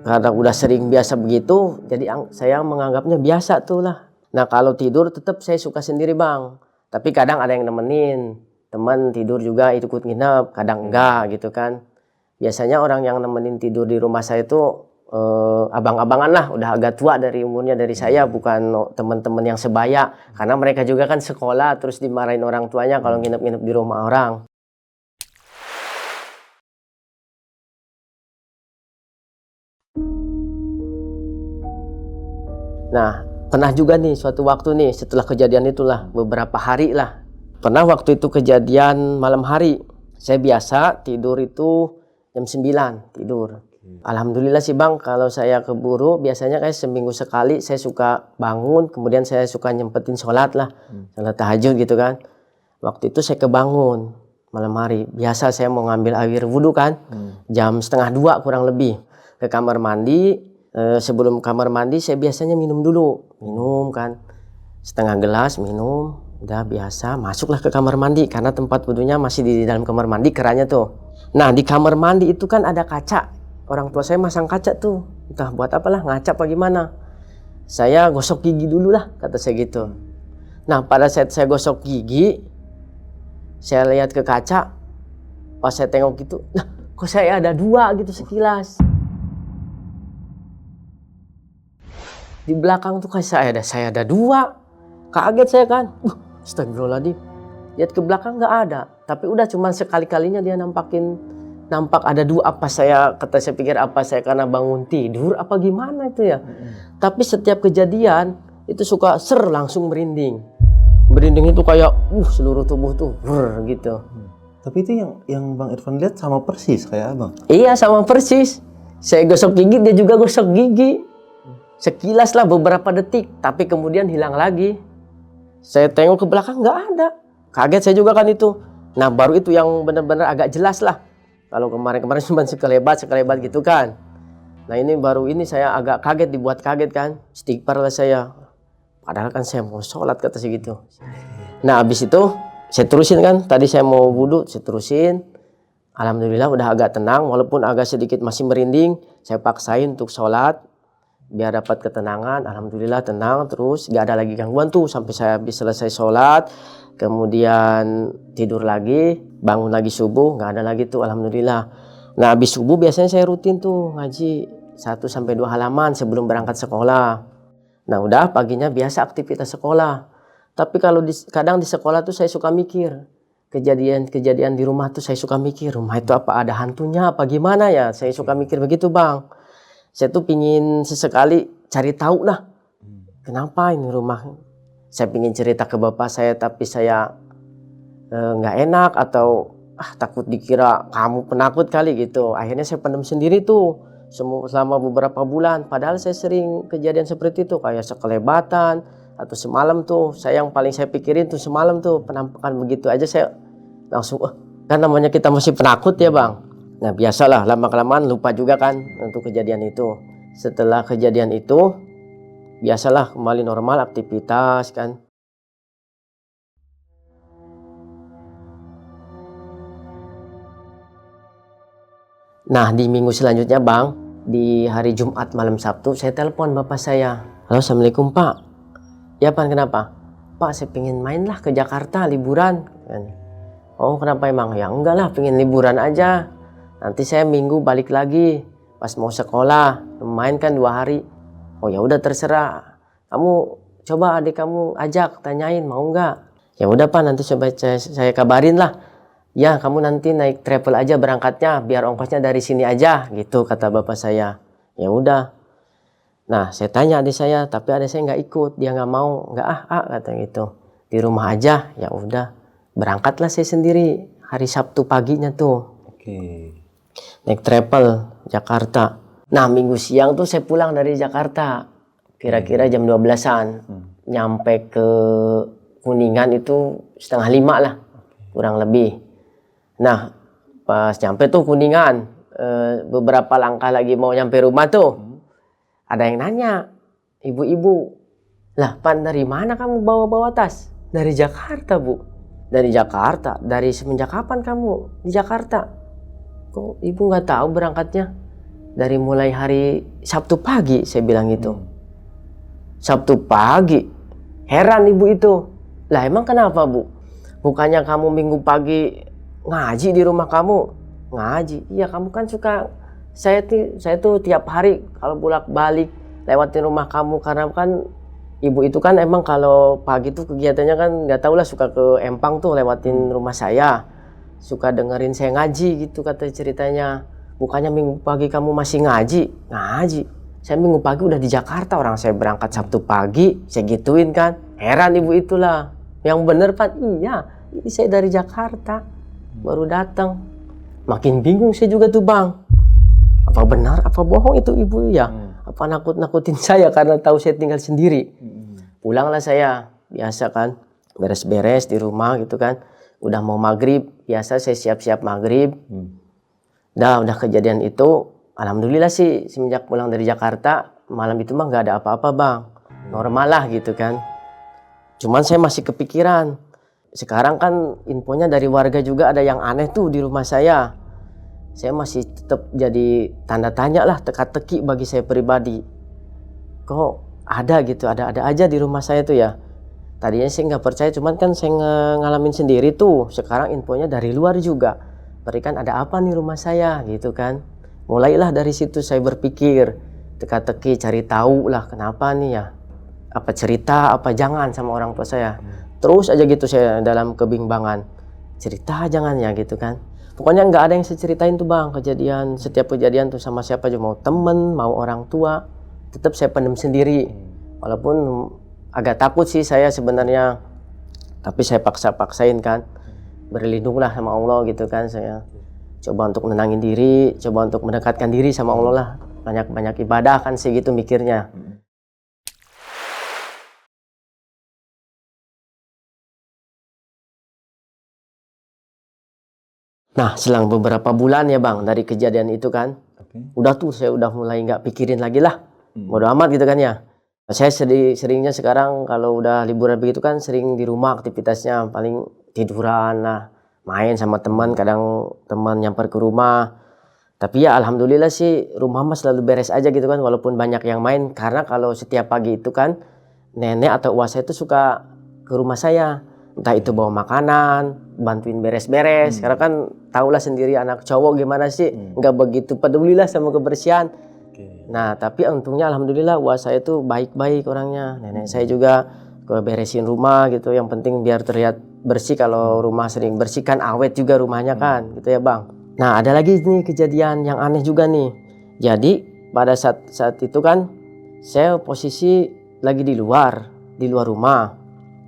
Karena udah sering biasa begitu, jadi saya menganggapnya biasa tuh lah. Nah kalau tidur tetap saya suka sendiri bang. Tapi kadang ada yang nemenin. Teman tidur juga ikut nginep, kadang enggak gitu kan. Biasanya orang yang nemenin tidur di rumah saya itu abang-abangan lah, udah agak tua dari umurnya dari saya, bukan teman-teman yang sebaya. Karena mereka juga kan sekolah terus dimarahin orang tuanya kalau nginep-nginep di rumah orang. Nah, pernah juga nih suatu waktu nih setelah kejadian itulah beberapa hari lah. Pernah waktu itu kejadian malam hari. Saya biasa tidur itu jam 9 tidur. Alhamdulillah sih bang, kalau saya keburu biasanya kayak seminggu sekali saya suka bangun, kemudian saya suka nyempetin sholat lah, sholat tahajud gitu kan. Waktu itu saya kebangun malam hari, biasa saya mau ngambil air wudhu kan, jam 1:30 kurang lebih, ke kamar mandi. Sebelum kamar mandi saya biasanya minum dulu, minum kan, setengah gelas minum, udah biasa, masuklah ke kamar mandi, karena tempat wudhunya masih di dalam kamar mandi kerannya tuh. Nah di kamar mandi itu kan ada kaca. Orang tua saya masang kaca tuh, entah buat apalah, ngaca apa gimana. Saya gosok gigi dulu lah, kata saya gitu. Nah pada saat saya gosok gigi, saya lihat ke kaca, pas saya tengok gitu, nah kok saya ada 2 gitu sekilas. Di belakang tuh kayak saya ada 2. Kaget saya kan, astagfirullahaladzim. Lihat ke belakang nggak ada, tapi udah cuman sekali-kalinya dia nampak ada 2. Apa saya pikir apa saya karena bangun tidur apa gimana itu ya. Tapi setiap kejadian itu suka langsung merinding. Merinding itu kayak seluruh tubuh tuh gitu. Tapi itu yang Bang Irfan lihat sama persis kayak abang. Iya sama persis. Saya gosok gigi, dia juga gosok gigi. Sekilas lah beberapa detik, tapi kemudian hilang lagi. Saya tengok ke belakang nggak ada. Kaget saya juga kan itu. Nah baru itu yang benar-benar agak jelas lah. Kalau kemarin cuma sekelebat gitu kan. Nah ini baru ini saya agak kaget, dibuat kaget kan. Istighfar lah saya. Padahal kan saya mau sholat kata saya gitu. Nah habis itu saya terusin kan. Tadi saya mau wudhu, saya terusin. Alhamdulillah udah agak tenang. Walaupun agak sedikit masih merinding. Saya paksain untuk sholat. Biar dapat ketenangan. Alhamdulillah tenang. Terus gak ada lagi gangguan tuh. Sampai saya habis selesai sholat. Kemudian tidur lagi, bangun lagi subuh, nggak ada lagi tuh alhamdulillah. Nah habis subuh biasanya saya rutin tuh ngaji 1-2 halaman sebelum berangkat sekolah. Nah udah paginya biasa aktivitas sekolah. Tapi kalau kadang di sekolah tuh saya suka mikir, kejadian di rumah tuh saya suka mikir, rumah itu apa ada hantunya apa gimana ya? Saya suka mikir begitu Bang. Saya tuh pingin sesekali cari tahu lah. Kenapa ini rumah? Saya pingin cerita ke bapak saya tapi saya nggak enak atau takut dikira kamu penakut kali gitu. Akhirnya saya pendam sendiri tuh selama beberapa bulan. Padahal saya sering kejadian seperti itu kayak sekelebatan atau semalam tuh yang paling saya pikirin tuh semalam tuh penampakan begitu aja saya langsung kan namanya kita masih penakut ya Bang. Nah biasalah lama-kelamaan lupa juga kan untuk kejadian itu. Setelah kejadian itu biasalah kembali normal aktivitas kan. Nah di minggu selanjutnya Bang, di hari Jumat malam Sabtu saya telepon bapak saya. Halo Assalamualaikum Pak. Ya Pan kenapa? Pak saya pengen main lah ke Jakarta liburan. Oh kenapa emang? Ya enggak lah pengen liburan aja. Nanti saya minggu balik lagi pas mau sekolah. Main kan 2 hari. Oh ya udah terserah. Kamu coba adik kamu ajak tanyain mau enggak? Ya udah Pak nanti coba saya kabarin lah. Ya kamu nanti naik travel aja berangkatnya biar ongkosnya dari sini aja gitu kata bapak saya. Ya udah. Nah saya tanya adik saya tapi adik saya nggak ikut, dia nggak mau, nggak kata gitu. Di rumah aja. Ya udah berangkatlah saya sendiri hari Sabtu paginya tuh. Naik travel Jakarta. Nah minggu siang tuh saya pulang dari Jakarta kira-kira jam 12-an. Nyampe ke Kuningan itu 4:30 lah kurang lebih. Nah pas nyampe tuh Kuningan beberapa langkah lagi mau nyampe rumah tuh ada yang nanya, ibu-ibu, lah Pan dari mana kamu bawa-bawa tas? Dari Jakarta Bu. Dari Jakarta? Dari semenjak kapan kamu di Jakarta? Kok ibu nggak tahu berangkatnya? Dari mulai hari Sabtu pagi saya bilang gitu. Sabtu pagi? Heran ibu itu. Lah emang kenapa Bu? Bukannya kamu minggu pagi ngaji di rumah kamu? Ngaji? Iya kamu kan suka, saya tuh tiap hari kalau bolak-balik lewatin rumah kamu karena kan ibu itu kan emang kalau pagi tuh kegiatannya kan nggak tahu lah suka ke Empang tuh lewatin rumah saya, suka dengerin saya ngaji gitu kata ceritanya. Bukannya minggu pagi kamu masih ngaji? Ngaji? Saya minggu pagi udah di Jakarta, orang saya berangkat Sabtu pagi, saya gituin kan. Heran ibu itulah. Yang bener Pak, iya ini saya dari Jakarta baru datang. Makin bingung saya juga tuh Bang. Apa benar, apa bohong itu ibu ya? Apa nakut-nakutin saya karena tahu saya tinggal sendiri? Pulanglah saya, biasa kan, beres-beres di rumah gitu kan. Udah mau maghrib, biasa saya siap-siap maghrib. Udah kejadian itu, alhamdulillah sih semenjak pulang dari Jakarta, malam itu mah nggak ada apa-apa Bang. Normal lah gitu kan. Cuman saya masih kepikiran. Sekarang kan infonya dari warga juga ada yang aneh tuh di rumah saya. Saya masih tetap jadi tanda tanya lah, teka-teki bagi saya pribadi. Kok ada gitu, ada aja di rumah saya tuh ya. Tadinya saya nggak percaya, cuman kan saya ngalamin sendiri tuh. Sekarang infonya dari luar juga. Berikan ada apa nih rumah saya gitu kan. Mulailah dari situ saya berpikir, teka-teki cari tahu lah kenapa nih ya. Apa cerita, apa jangan sama orang tua saya. Terus aja gitu saya dalam kebimbangan. Cerita jangan ya gitu kan. Pokoknya nggak ada yang saya ceritain tuh Bang, setiap kejadian tuh sama siapa aja, mau temen, mau orang tua, tetap saya pendam sendiri. Walaupun agak takut sih saya sebenarnya, tapi saya paksain kan, berlindunglah sama Allah gitu kan. Saya coba untuk menenangin diri, coba untuk mendekatkan diri sama Allah lah, banyak-banyak ibadah kan segitu mikirnya. Nah selang beberapa bulan ya Bang dari kejadian itu kan, udah tuh saya udah mulai nggak pikirin lagi lah, bodo amat gitu kan ya. Saya seringnya sekarang kalau udah liburan begitu kan sering di rumah aktivitasnya paling tiduran lah, main sama teman, kadang teman nyamper ke rumah. Tapi ya alhamdulillah sih rumah mah selalu beres aja gitu kan, walaupun banyak yang main. Karena kalau setiap pagi itu kan nenek atau uas saya itu suka ke rumah saya, entah itu bawa makanan, bantuin beres-beres. Karena kan tahulah sendiri anak cowok gimana sih, nggak begitu peduli lah sama kebersihan. Nah tapi untungnya alhamdulillah uas saya tuh baik-baik orangnya. Nenek saya juga beresin rumah gitu. Yang penting biar terlihat bersih, kalau rumah sering bersih kan awet juga rumahnya kan gitu ya Bang. Nah ada lagi nih kejadian yang aneh juga nih. Jadi pada saat itu kan saya posisi lagi di luar rumah.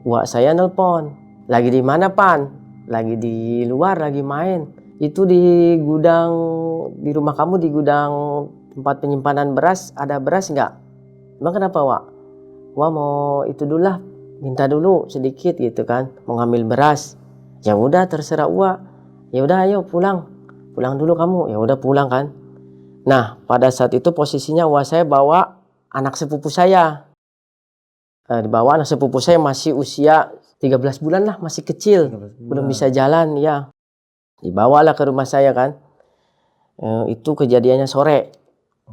Wah saya nelpon, lagi di mana Pan? Lagi di luar, lagi main. Itu di gudang, di rumah kamu di gudang tempat penyimpanan beras, ada beras nggak? Emang kenapa Wak? Wah mau itu dulu lah, minta dulu sedikit gitu kan, mau ngambil beras. Ya udah terserah Wak. Ya udah ayo pulang dulu kamu. Ya udah pulang kan. Nah pada saat itu posisinya Wak saya bawa anak sepupu saya. Dibawa anak sepupu saya masih usia 13 bulan lah, masih kecil, belum bisa jalan ya. Dibawalah ke rumah saya kan. Itu kejadiannya sore,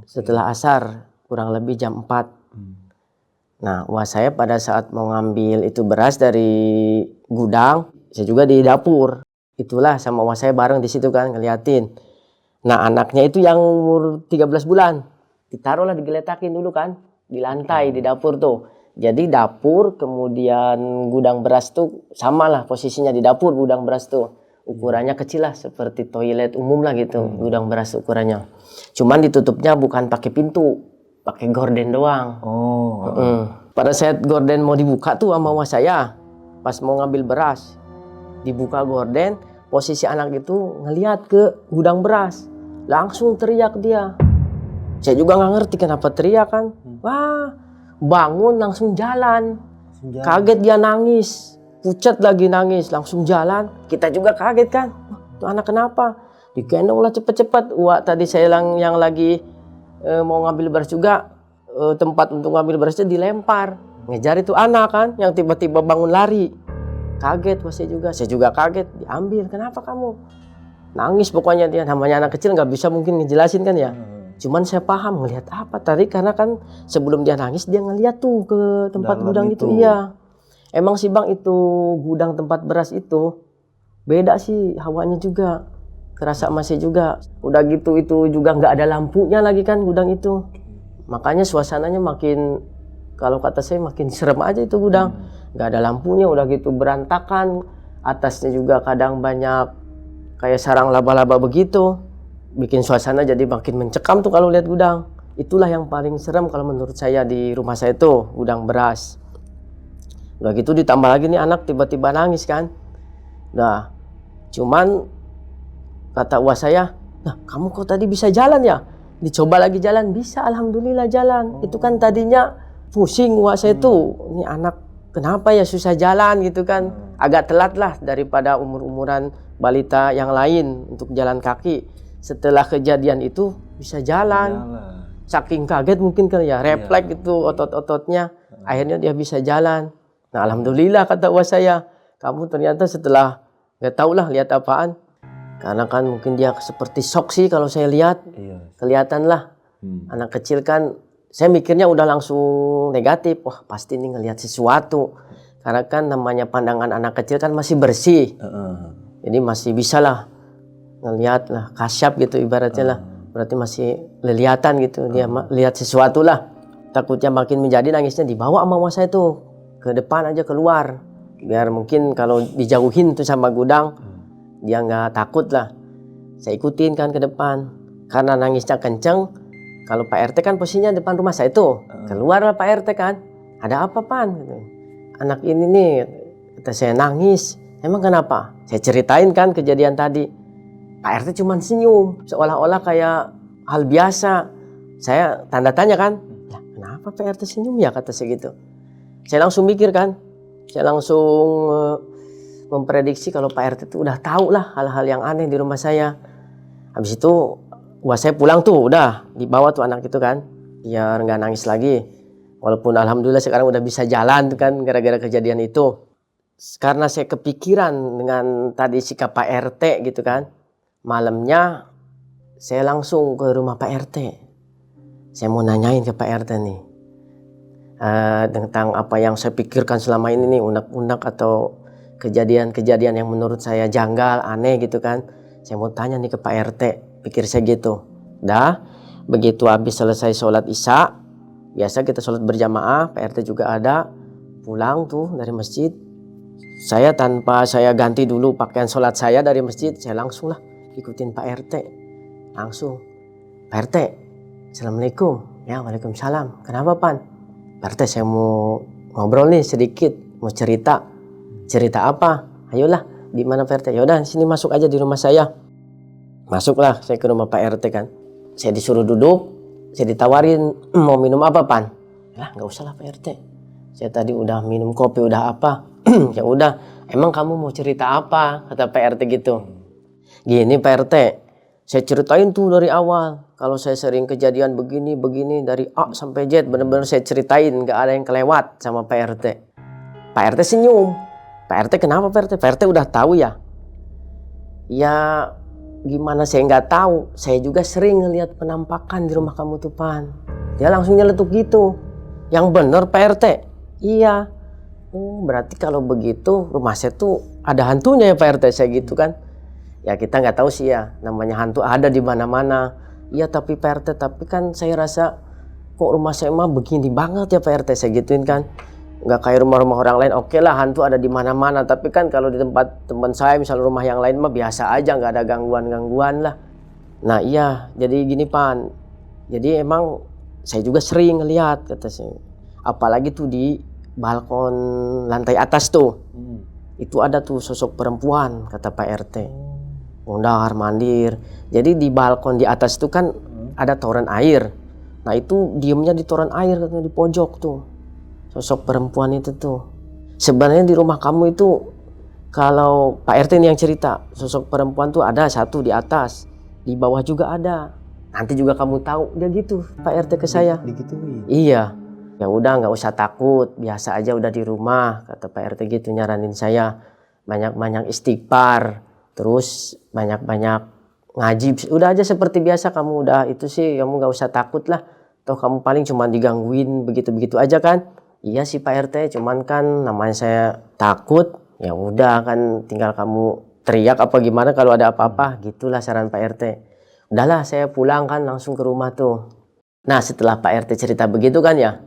setelah asar, kurang lebih jam 4. Nah, wah saya pada saat mau ngambil itu beras dari gudang, saya juga di dapur. Itulah sama wah saya bareng di situ kan, ngeliatin. Nah, anaknya itu yang umur 13 bulan, ditaruhlah, digeletakin dulu kan, di lantai, di dapur tuh. Jadi dapur, kemudian gudang beras tuh sama lah posisinya di dapur, gudang beras tuh. Ukurannya kecil lah, seperti toilet umum lah gitu, gudang beras ukurannya. Cuman ditutupnya bukan pakai pintu, pakai gorden doang. Pada saat gorden mau dibuka tuh sama wah saya, pas mau ngambil beras, dibuka gorden, posisi anak itu ngeliat ke gudang beras, langsung teriak dia. Saya juga nggak ngerti kenapa teriak kan. Wah, bangun langsung jalan. Kaget dia, nangis, pucat lagi nangis, langsung jalan. Kita juga kaget kan, tuh anak kenapa? Digendong lah cepet-cepet. Wah tadi saya yang lagi mau ngambil beras juga, tempat untuk ngambil berasnya dilempar. Ngejar itu anak kan, yang tiba-tiba bangun lari. Kaget wah saya juga kaget. Diambil, kenapa kamu? Nangis pokoknya dia, namanya anak kecil nggak bisa mungkin ngejelasin kan ya. Cuman saya paham ngelihat apa tadi, karena kan sebelum dia nangis dia ngelihat tuh ke tempat dalam gudang itu. Iya. Emang sih Bang, itu gudang tempat beras itu beda sih hawanya juga. Kerasa masih juga. Udah gitu itu juga nggak ada lampunya lagi kan gudang itu. Makanya suasananya makin, kalau kata saya makin serem aja itu gudang. Nggak ada lampunya, udah gitu berantakan. Atasnya juga kadang banyak kayak sarang laba-laba begitu. Bikin suasana jadi makin mencekam tuh kalau lihat gudang. Itulah yang paling serem kalau menurut saya di rumah saya tuh, gudang beras. Udah gitu ditambah lagi nih anak tiba-tiba nangis kan. Nah, cuman kata uas saya, nah kamu kok tadi bisa jalan ya? Dicoba lagi jalan, bisa, alhamdulillah jalan. Itu kan tadinya pusing uas saya tuh, ini anak kenapa ya susah jalan gitu kan. Agak telat lah daripada umur-umuran balita yang lain untuk jalan kaki. Setelah kejadian itu bisa jalan. Saking kaget mungkin kan ya, refleks gitu otot-ototnya. Akhirnya dia bisa jalan. Nah alhamdulillah kata uas saya, kamu ternyata setelah nggak tahu lah lihat apaan. Karena kan mungkin dia seperti shock sih kalau saya lihat. Kelihatan lah. Anak kecil kan, saya mikirnya udah langsung negatif. Wah pasti nih ngelihat sesuatu. Karena kan namanya pandangan anak kecil kan masih bersih. Jadi masih bisa lah ngelihat lah, kasyaf gitu ibaratnya lah. Berarti masih lelihatan gitu, dia lihat sesuatu lah. Takutnya makin menjadi, nangisnya dibawa sama mama saya tuh ke depan aja, keluar. Biar mungkin kalau dijauhin tuh sama gudang, dia nggak takut lah. Saya ikutin kan ke depan. Karena nangisnya kenceng, kalau Pak RT kan posisinya depan rumah saya tuh. Keluar lah Pak RT kan. Ada apa Pan? Anak ini nih, kata saya nangis. Emang kenapa? Saya ceritain kan kejadian tadi. Pak RT cuma senyum, seolah-olah kayak hal biasa. Saya tanda tanya kan, ya kenapa Pak RT senyum ya, kata saya gitu. Saya langsung mikir kan, saya langsung memprediksi kalau Pak RT itu udah tahu lah hal-hal yang aneh di rumah saya. Habis itu, wah saya pulang tuh, udah dibawa tuh anak itu kan, biar nggak nangis lagi. Walaupun alhamdulillah sekarang udah bisa jalan kan, gara-gara kejadian itu. Karena saya kepikiran dengan tadi sikap Pak RT gitu kan. Malamnya saya langsung ke rumah Pak RT. Saya mau nanyain ke Pak RT nih tentang apa yang saya pikirkan selama ini nih, unek-unek atau kejadian-kejadian yang menurut saya janggal, aneh gitu kan. Saya mau tanya nih ke Pak RT, pikir saya gitu. Dah, begitu habis selesai sholat isya, biasa kita sholat berjamaah, Pak RT juga ada. pulang tuh dari masjid, saya tanpa saya ganti dulu pakaian sholat saya dari masjid, saya langsung lah ikutin Pak RT. Langsung, Pak RT, Assalamualaikum. Ya, Waalaikumsalam. Kenapa, Pan? Pak RT, saya mau ngobrol nih sedikit, mau cerita. Cerita apa? Ayolah, di mana Pak RT? Yaudah, sini masuk aja di rumah saya. Masuklah saya ke rumah Pak RT kan. Saya disuruh duduk, saya ditawarin mau minum apa, Pan? Lah, nggak usah lah Pak RT. Saya tadi udah minum kopi, udah apa? Ya udah, emang kamu mau cerita apa? Kata Pak RT gitu. Gini Pak RT, saya ceritain tuh dari awal. Kalau saya sering kejadian begini dari A sampai Z, benar-benar saya ceritain, nggak ada yang kelewat sama Pak RT. Pak RT senyum. Pak RT kenapa Pak RT? Pak RT udah tahu ya? Ya gimana saya nggak tahu. Saya juga sering ngelihat penampakan di rumah kamu tuh Pan. Dia langsung nyeletuk gitu. Yang bener Pak RT? Iya. Oh berarti kalau begitu rumah saya tuh ada hantunya ya Pak RT, saya gitu kan. Ya kita nggak tahu sih ya, namanya hantu ada di mana-mana. Iya tapi Pak RT, tapi kan saya rasa kok rumah saya mah begini banget ya Pak RT, saya gituin kan. Nggak kayak rumah-rumah orang lain. Oke lah hantu ada di mana-mana, tapi kan kalau di tempat teman saya misalnya rumah yang lain mah biasa aja, nggak ada gangguan-gangguan lah. Nah iya, jadi gini Pan. Jadi emang saya juga sering ngelihat kata saya. Apalagi tuh di balkon lantai atas tuh. Itu ada tuh sosok perempuan kata Pak RT. Mondar mandir. Jadi di balkon di atas itu kan ada toren air. Nah itu diemnya di toren air katanya di pojok tuh. Sosok perempuan itu tuh. Sebenarnya di rumah kamu itu kalau Pak RT ini yang cerita, sosok perempuan tuh ada satu di atas, di bawah juga ada. Nanti juga kamu tahu, dia gitu Pak RT ke saya. Digituin. Iya. Ya udah nggak usah takut, biasa aja udah di rumah kata Pak RT gitu nyaranin saya. Banyak-banyak istighfar, terus banyak-banyak ngaji. Udah aja seperti biasa kamu udah itu sih, kamu nggak usah takut lah. Toh kamu paling cuma digangguin begitu-begitu aja kan. Iya sih Pak RT, cuman kan namanya saya takut. Ya udah kan tinggal kamu teriak apa gimana kalau ada apa-apa, gitulah saran Pak RT. Udahlah saya pulang kan langsung ke rumah tuh. Nah setelah Pak RT cerita begitu kan ya,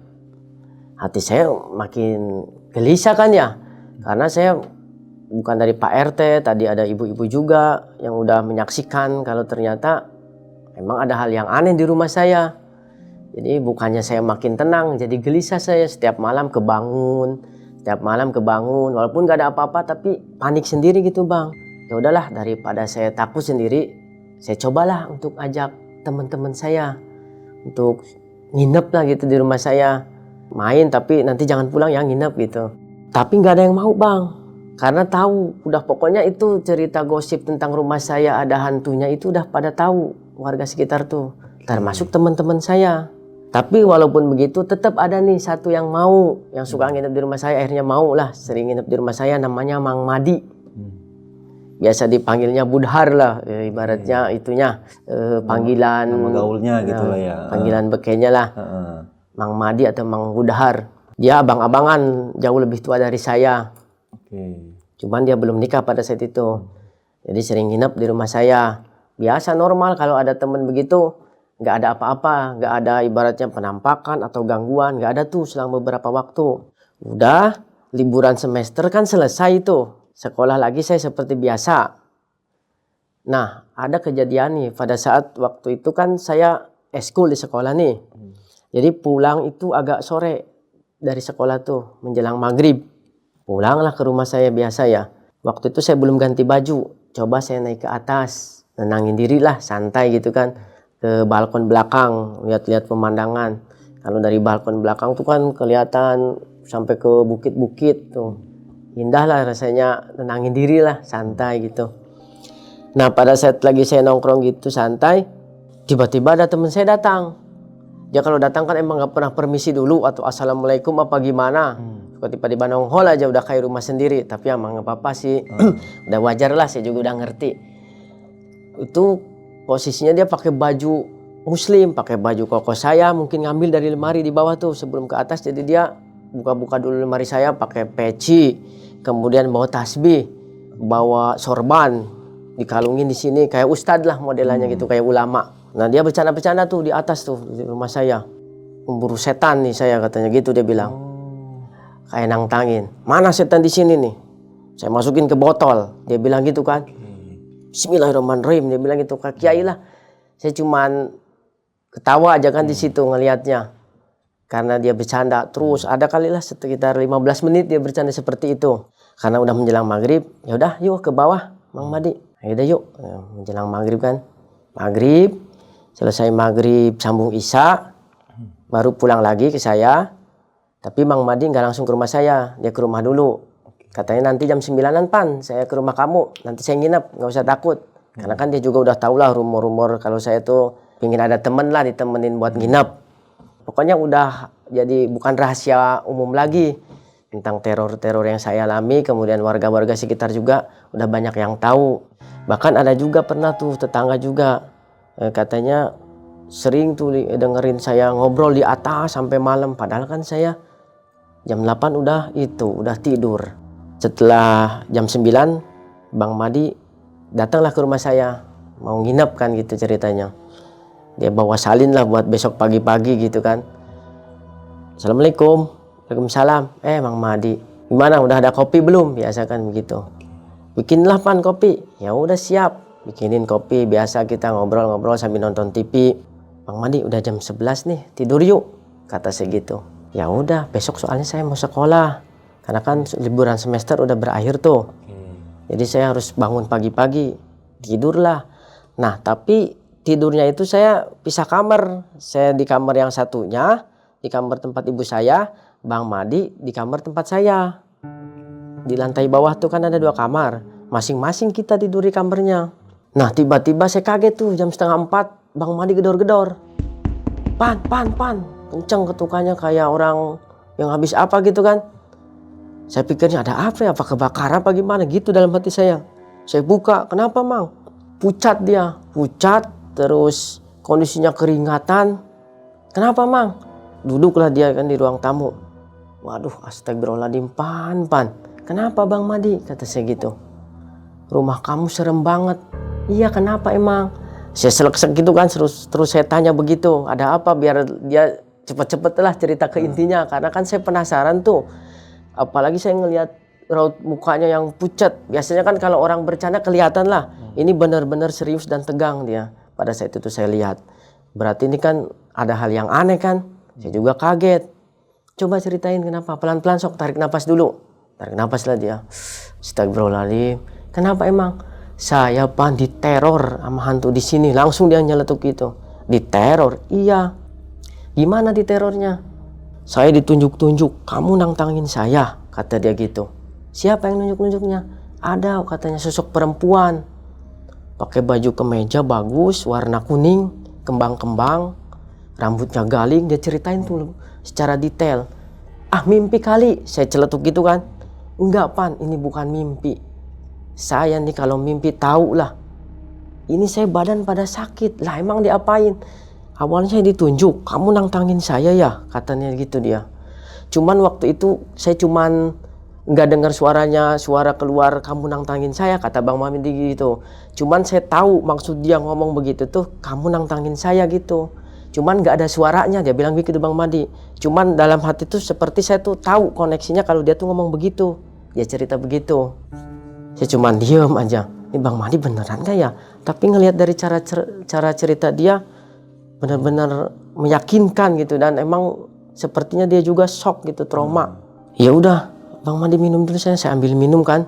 hati saya makin gelisah kan ya. Karena saya bukan dari Pak RT, tadi ada ibu-ibu juga yang udah menyaksikan kalau ternyata memang ada hal yang aneh di rumah saya. Jadi bukannya saya makin tenang, jadi gelisah saya setiap malam kebangun, walaupun gak ada apa-apa tapi panik sendiri gitu Bang. Ya udahlah daripada saya takut sendiri, saya cobalah untuk ajak teman-teman saya untuk nginep lah gitu di rumah saya. Main tapi nanti jangan pulang ya, nginep gitu. Tapi nggak ada yang mau Bang, karena tahu udah pokoknya itu cerita gosip tentang rumah saya ada hantunya itu udah pada tahu warga sekitar tuh, termasuk teman-teman saya. Tapi walaupun begitu tetap ada nih satu yang mau, yang suka nginep di rumah saya, akhirnya mau lah sering nginep di rumah saya, namanya Mang Madi. Biasa dipanggilnya Budhar lah, ibaratnya itunya panggilan Nama gaulnya gitu lah ya. Panggilan bekenya lah. Mang Madi atau Mang Budhar. Dia abang-abangan, jauh lebih tua dari saya. Cuman dia belum nikah pada saat itu. Jadi sering nginep di rumah saya. Biasa normal kalau ada temen begitu. Nggak ada apa-apa, nggak ada ibaratnya penampakan atau gangguan. Nggak ada tuh selama beberapa waktu. Udah liburan semester kan selesai tuh. Sekolah lagi saya seperti biasa. Nah ada kejadian nih pada saat waktu itu kan saya eskul di sekolah nih. Jadi pulang itu agak sore dari sekolah tuh menjelang maghrib. Pulanglah ke rumah saya biasa ya. Waktu itu saya belum ganti baju. Coba saya naik ke atas, nenangin diri lah, santai gitu kan. Ke balkon belakang, lihat-lihat pemandangan. Kalau dari balkon belakang tuh kan kelihatan sampai ke bukit-bukit tuh. Indah lah rasanya, nenangin diri lah, santai gitu. Nah pada saat lagi saya nongkrong gitu santai, tiba-tiba ada teman saya datang. Ya kalau datang kan emang gak pernah permisi dulu atau assalamualaikum apa gimana. Tiba-tiba nongol aja udah kayak rumah sendiri. Tapi emang gak apa-apa sih, udah wajar lah, saya juga udah ngerti. Itu posisinya dia pakai baju muslim, pakai baju koko saya, mungkin ngambil dari lemari di bawah tuh sebelum ke atas. Jadi dia buka-buka dulu lemari saya, pakai peci, kemudian bawa tasbih, bawa sorban, dikalungin di sini kayak ustadz lah modelannya gitu, kayak ulama. Nah dia bercanda-bercanda tuh di atas tuh di rumah saya, memburu setan nih saya katanya gitu dia bilang. kayak nantangin. Mana setan di sini nih? Saya masukin ke botol. Dia bilang gitu kan. Bismillahirrahmanirrahim. Dia bilang gitu. Kak Kiai lah. Saya cuman ketawa aja kan di situ ngelihatnya. Karena dia bercanda terus. Ada kali lah sekitar 15 menit dia bercanda seperti itu. Karena udah menjelang maghrib. Ya udah yuk ke bawah Mang Madi. Ya udah yuk. Menjelang maghrib kan. Maghrib. Selesai maghrib sambung isya. Baru pulang lagi ke saya. Tapi Mang Madi nggak langsung ke rumah saya. Dia ke rumah dulu. Katanya nanti jam 9-an Pan. Saya ke rumah kamu. Nanti saya nginep. Nggak usah takut. Karena kan dia juga udah tahu lah rumor-rumor. Kalau saya tuh pengen ada temen lah ditemenin buat nginep. Pokoknya udah jadi bukan rahasia umum lagi. Tentang teror-teror yang saya alami. Kemudian warga-warga sekitar juga udah banyak yang tahu. Bahkan ada juga pernah tuh tetangga juga. Katanya sering tuh dengerin saya ngobrol di atas sampai malam. Padahal kan saya jam 8 udah tidur. Setelah jam 9 Bang Madi datanglah ke rumah saya. Mau nginep kan gitu ceritanya. Dia bawa salin lah buat besok pagi-pagi gitu kan. Assalamualaikum. Waalaikumsalam. Mang Madi, gimana udah ada kopi belum? Biasa kan begitu. Bikinlah Pan kopi. Ya udah siap. Bikinin kopi. Biasa kita ngobrol-ngobrol sambil nonton TV. Bang Madi udah jam 11 nih, tidur yuk. Kata saya gitu. Ya udah, besok soalnya saya mau sekolah. Karena kan liburan semester udah berakhir tuh. Jadi saya harus bangun pagi-pagi. Tidurlah. Nah, tapi tidurnya itu saya pisah kamar. Saya di kamar yang satunya, di kamar tempat ibu saya, Bang Madi di kamar tempat saya. Di lantai bawah tuh kan ada 2 kamar. Masing-masing kita tidur di kamarnya. Nah, tiba-tiba saya kaget tuh jam 3:30 Bang Madi gedor-gedor. Pan. Kenceng ketukannya kayak orang yang habis apa gitu kan. Saya pikirnya ada apa ya, apa kebakaran apa gimana gitu dalam hati saya. Saya buka, kenapa Mang? Pucat dia, terus kondisinya keringatan. Kenapa Mang? Duduklah dia kan di ruang tamu. Waduh, astagfirullahaladzim Pan. Kenapa Bang Madi? Kata saya gitu. Rumah kamu serem banget. Iya kenapa emang? Saya selek-selek gitu kan, terus saya tanya begitu. Ada apa biar dia cepet-cepet lah cerita ke intinya. Karena kan saya penasaran tuh. Apalagi saya ngelihat raut mukanya yang pucat. Biasanya kan kalau orang bercanda kelihatan lah. Ini benar-benar serius dan tegang dia. Pada saat itu saya lihat. Berarti ini kan ada hal yang aneh kan. Saya juga kaget. Coba ceritain kenapa. Pelan-pelan sok tarik napas dulu. Tarik napas lah dia. Astagfirullahaladzim. Kenapa emang? Saya Pan diteror sama hantu di sini. Langsung dia nyeletuk gitu. Diteror? Iya. Gimana diterornya? Saya ditunjuk-tunjuk. Kamu nantangin saya. Kata dia gitu. Siapa yang nunjuk-nunjuknya? Ada katanya sosok perempuan. Pakai baju kemeja bagus. Warna kuning. Kembang-kembang. Rambutnya galing. Dia ceritain tuh secara detail. Ah mimpi kali. Saya celetuk gitu kan. Enggak Pan. Ini bukan mimpi. Saya nih kalau mimpi tahu lah. Ini saya badan pada sakit. Lah emang diapain? Awalnya saya ditunjuk. Kamu nantangin saya ya? Katanya gitu dia. Cuman waktu itu saya cuman nggak dengar suara keluar kamu nantangin saya. Kata Bang Madi gitu. Cuman saya tahu maksud dia ngomong begitu tuh. Kamu nantangin saya gitu. Cuman nggak ada suaranya. Dia bilang begitu Bang Madi. Cuman dalam hati tuh seperti saya tuh tahu koneksinya kalau dia tuh ngomong begitu. Dia cerita begitu. Saya cuma diem aja. Ini Bang Madi beneran gak ya? Tapi ngelihat dari cara cerita dia benar-benar meyakinkan gitu, dan emang sepertinya dia juga shock gitu, trauma. Ya udah, Bang Madi minum dulu. Saya ambil minum kan.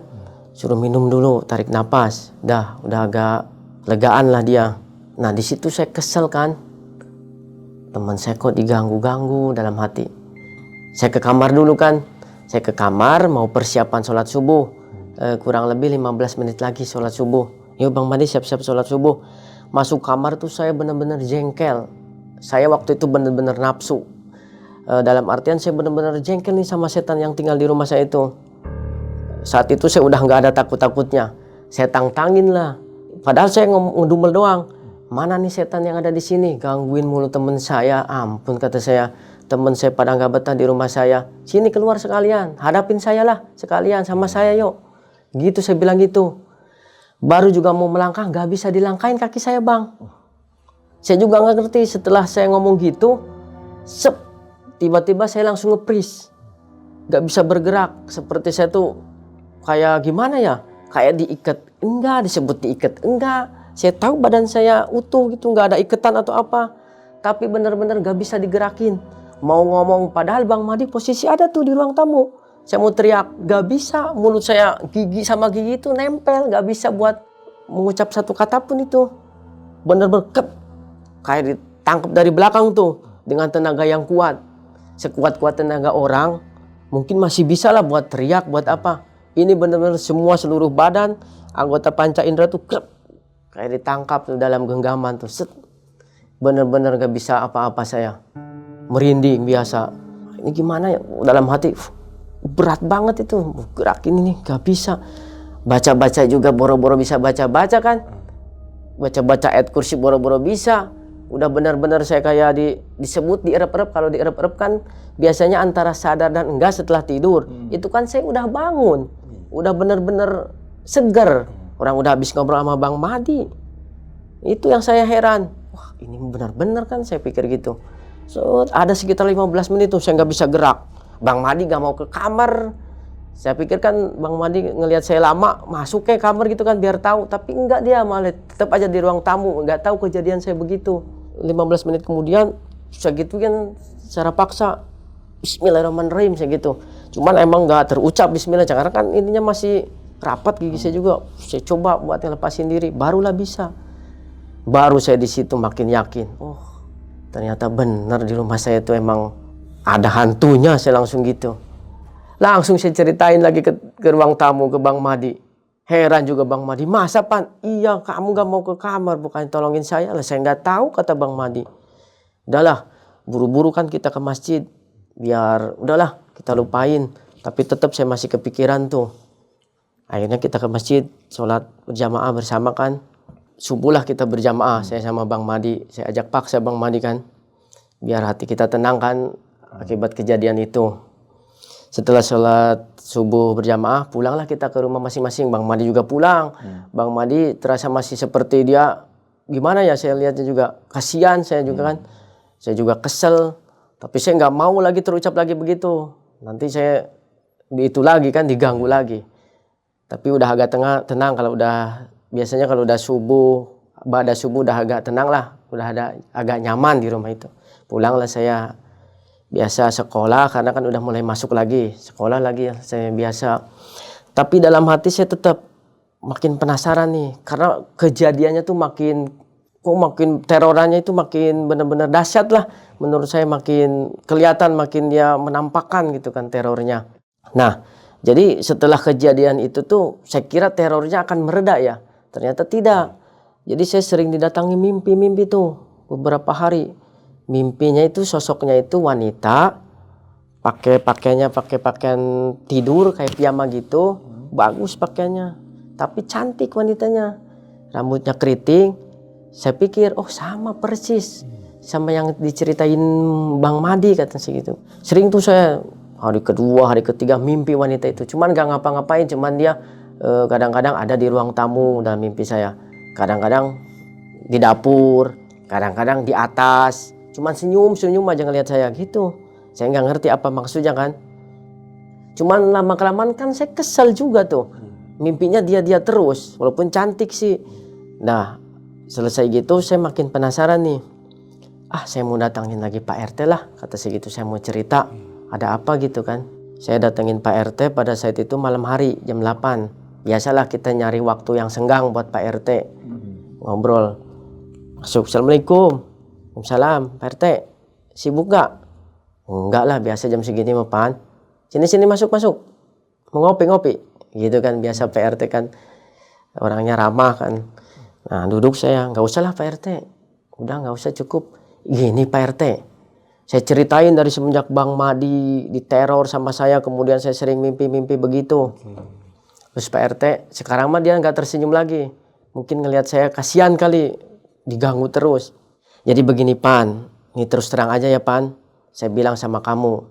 Suruh minum dulu, tarik napas. Udah agak legaan lah dia. Nah, di situ saya kesel kan. Teman saya kok diganggu-ganggu dalam hati. Saya ke kamar dulu kan. Saya ke kamar mau persiapan sholat subuh. Kurang lebih 15 menit lagi sholat subuh. Yuk Bang Madi siap-siap sholat subuh. Masuk kamar tuh saya benar-benar jengkel. Saya waktu itu benar-benar nafsu. Dalam artian saya benar-benar jengkel nih sama setan yang tinggal di rumah saya itu. Saat itu saya udah nggak ada takut-takutnya. Saya tantangin lah. Padahal saya ngedumel doang. Mana nih setan yang ada di sini? Gangguin mulu temen saya. Ampun kata saya. Temen saya pada nggak betah di rumah saya. Sini keluar sekalian. Hadapin saya lah sekalian sama saya yuk. Gitu saya bilang gitu. Baru juga mau melangkah nggak bisa dilangkahin kaki saya Bang. Saya juga nggak ngerti setelah saya ngomong gitu. Tiba-tiba saya langsung nge-freeze. Gak bisa bergerak. Seperti saya tuh kayak gimana ya? Kayak diikat. Enggak, disebut diikat. Enggak. Saya tahu badan saya utuh gitu. Gak ada ikatan atau apa. Tapi benar-benar gak bisa digerakin. Mau ngomong padahal Bang Madi posisi ada tuh di ruang tamu. Saya mau teriak. Gak bisa. Mulut saya gigi sama gigi itu nempel. Gak bisa buat mengucap satu kata pun itu. Benar-benar kayak ditangkap dari belakang tuh. Dengan tenaga yang kuat. Sekuat-kuat tenaga orang. Mungkin masih bisa lah buat teriak, buat apa. Ini benar-benar semua seluruh badan, anggota panca indera tuh kayak ditangkap tuh dalam genggaman tuh. Set. Benar-benar gak bisa apa-apa saya. Merinding biasa. Ini gimana ya? Dalam hati, berat banget itu. Gerakin ini gak bisa. Baca-baca juga boro-boro bisa baca-baca kan. Baca-baca ayat kursi boro-boro bisa. Udah benar-benar saya kayak disebut dierep-erep. Kalau dierep-erep kan biasanya antara sadar dan enggak setelah tidur. Itu kan saya udah bangun. Udah benar-benar seger. Orang udah habis ngobrol sama Bang Madi. Itu yang saya heran. Wah, ini benar-benar kan saya pikir gitu. So, ada sekitar 15 menit tuh saya nggak bisa gerak. Bang Madi gak mau ke kamar. Saya pikir kan Bang Madi ngelihat saya lama masuk ke kamar gitu kan biar tahu. Tapi enggak, dia malah tetap aja di ruang tamu. Nggak tahu kejadian saya begitu. 15 menit kemudian saya gitu kan secara paksa Bismillahirrahmanirrahim saya gitu. Cuman emang nggak terucap Bismillah karena kan intinya masih rapat gigi saya juga. Saya coba buat ngelepasin diri, barulah bisa. Baru saya di situ makin yakin. Oh, ternyata benar di rumah saya itu emang ada hantunya. Saya langsung gitu. Langsung saya ceritain lagi ke ruang tamu ke Bang Madi. Heran juga Bang Madi. Masa Pan? Iya, kamu gak mau ke kamar, bukan tolongin saya. Lah saya nggak tahu, kata Bang Madi. Udahlah, buru-buru kan kita ke masjid. Biar udahlah kita lupain. Tapi tetap saya masih kepikiran tuh. Akhirnya kita ke masjid, sholat berjamaah bersama kan. Subuh lah kita berjamaah, saya sama Bang Madi. Saya ajak paksa Bang Madi kan. Biar hati kita tenang kan akibat kejadian itu. Setelah sholat subuh berjamaah, pulanglah kita ke rumah masing-masing. Bang Madi juga pulang. Bang Madi terasa masih seperti dia, gimana ya, saya lihatnya juga kasihan saya juga kan. Saya juga kesel. Tapi saya nggak mau lagi terucap lagi begitu. Nanti saya itu lagi kan, diganggu lagi. Tapi udah agak tenang kalau udah, biasanya kalau udah subuh, ba'da subuh udah agak tenang lah. Udah ada agak nyaman di rumah itu. Pulanglah saya. Biasa sekolah karena kan udah mulai masuk lagi. Sekolah lagi ya saya biasa. Tapi dalam hati saya tetap makin penasaran nih. Karena kejadiannya tuh makin terorannya itu makin benar-benar dahsyat lah. Menurut saya makin kelihatan, makin dia menampakkan gitu kan terornya. Nah, jadi setelah kejadian itu tuh saya kira terornya akan mereda ya. Ternyata tidak. Jadi saya sering didatangi mimpi-mimpi tuh beberapa hari. Mimpinya itu sosoknya itu wanita, pakai pakaian tidur kayak piyama gitu, bagus pakaiannya, tapi cantik wanitanya, rambutnya keriting. Saya pikir oh sama persis sama yang diceritain Bang Madi, kata sih gitu. Sering tuh saya hari kedua, hari ketiga mimpi wanita itu, cuman gak ngapa-ngapain, cuman dia kadang-kadang ada di ruang tamu dalam mimpi saya, kadang-kadang di dapur, kadang-kadang di atas. Cuman senyum aja ngelihat saya gitu. Saya nggak ngerti apa maksudnya kan. Cuman lama-kelamaan kan saya kesel juga tuh. Mimpinya dia terus, walaupun cantik sih. Nah, selesai gitu saya makin penasaran nih. Ah, saya mau datangin lagi Pak RT lah, kata saya gitu. Saya mau cerita, ada apa gitu kan. Saya datengin Pak RT pada saat itu malam hari, jam 8. Biasalah kita nyari waktu yang senggang buat Pak RT. Ngobrol. Masuk, Assalamualaikum. Waalaikumsalam, Pak RT, sibuk gak? Enggak lah, biasa jam segini mah Pan. Sini masuk. Mau ngopi. Gitu kan, biasa Pak RT kan orangnya ramah kan. Nah, duduk saya, nggak usah lah Pak RT. Udah nggak usah, cukup. Gini Pak RT, saya ceritain dari semenjak Bang Madi diteror sama saya, kemudian saya sering mimpi-mimpi begitu. Terus Pak RT, sekarang mah dia nggak tersenyum lagi. Mungkin ngelihat saya kasihan kali, diganggu terus. Jadi begini Pan, ini terus terang aja ya Pan, saya bilang sama kamu.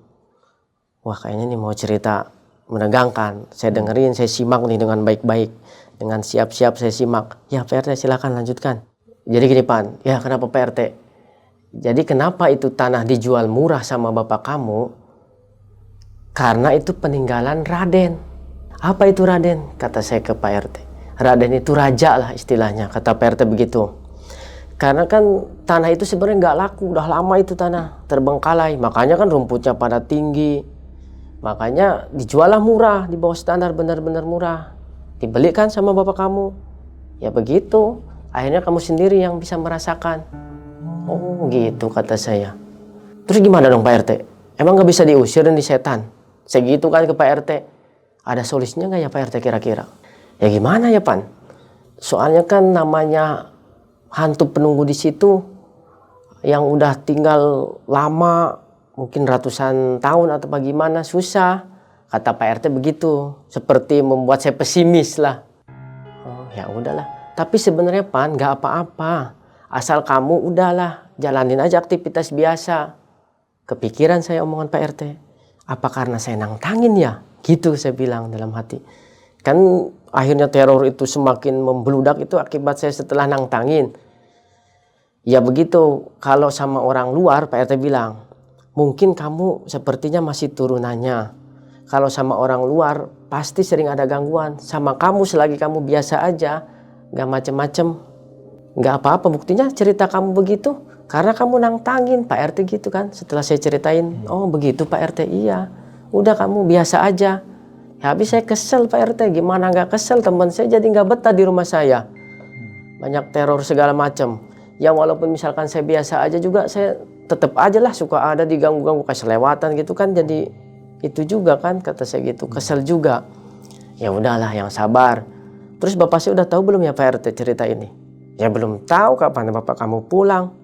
Wah, kayaknya nih mau cerita menegangkan. Saya dengerin, saya simak nih dengan baik-baik. Dengan siap-siap saya simak. Ya Pak RT, silakan lanjutkan. Jadi gini Pan, ya kenapa Pak RT? Jadi kenapa itu tanah dijual murah sama bapak kamu? Karena itu peninggalan Raden. Apa itu Raden? Kata saya ke Pak RT. Raden itu raja lah istilahnya, kata Pak RT begitu. Karena kan tanah itu sebenarnya nggak laku, udah lama itu tanah terbengkalai. Makanya kan rumputnya pada tinggi. Makanya dijual lah murah, di bawah standar, benar-benar murah. Dibelikan sama bapak kamu. Ya begitu. Akhirnya kamu sendiri yang bisa merasakan. Oh gitu kata saya. Terus gimana dong Pak RT? Emang nggak bisa diusir nih setan? Segitu kan ke Pak RT. Ada solusinya nggak ya Pak RT kira-kira? Ya gimana ya Pan? Soalnya kan namanya hantu penunggu di situ yang udah tinggal lama, mungkin ratusan tahun atau bagaimana, susah. Kata Pak RT begitu, seperti membuat saya pesimis lah. Oh ya udahlah. Tapi sebenarnya Pan nggak apa-apa. Asal kamu udahlah jalanin aja aktivitas biasa. Kepikiran saya omongan Pak RT. Apa karena saya nantangin ya? Gitu saya bilang dalam hati. Kan akhirnya teror itu semakin membludak itu akibat saya setelah nantangin. Ya begitu, kalau sama orang luar Pak RT bilang, mungkin kamu sepertinya masih turunannya. Kalau sama orang luar pasti sering ada gangguan. Sama kamu selagi kamu biasa aja, gak macem-macem, gak apa-apa. Buktinya cerita kamu begitu karena kamu nantangin Pak RT gitu kan. Setelah saya ceritain, oh begitu Pak RT, iya. Udah kamu biasa aja. Habis saya kesel Pak RT, gimana gak kesel, teman saya jadi gak betah di rumah saya. Banyak teror segala macam. Ya walaupun misalkan saya biasa aja juga, saya tetap aja lah suka ada diganggu-ganggu kayak selewatan gitu kan. Jadi itu juga kan kata saya gitu, kesel juga. Ya udahlah yang sabar. Terus bapak saya udah tahu belum ya Pak RT cerita ini? Ya belum tahu kapan bapak kamu pulang.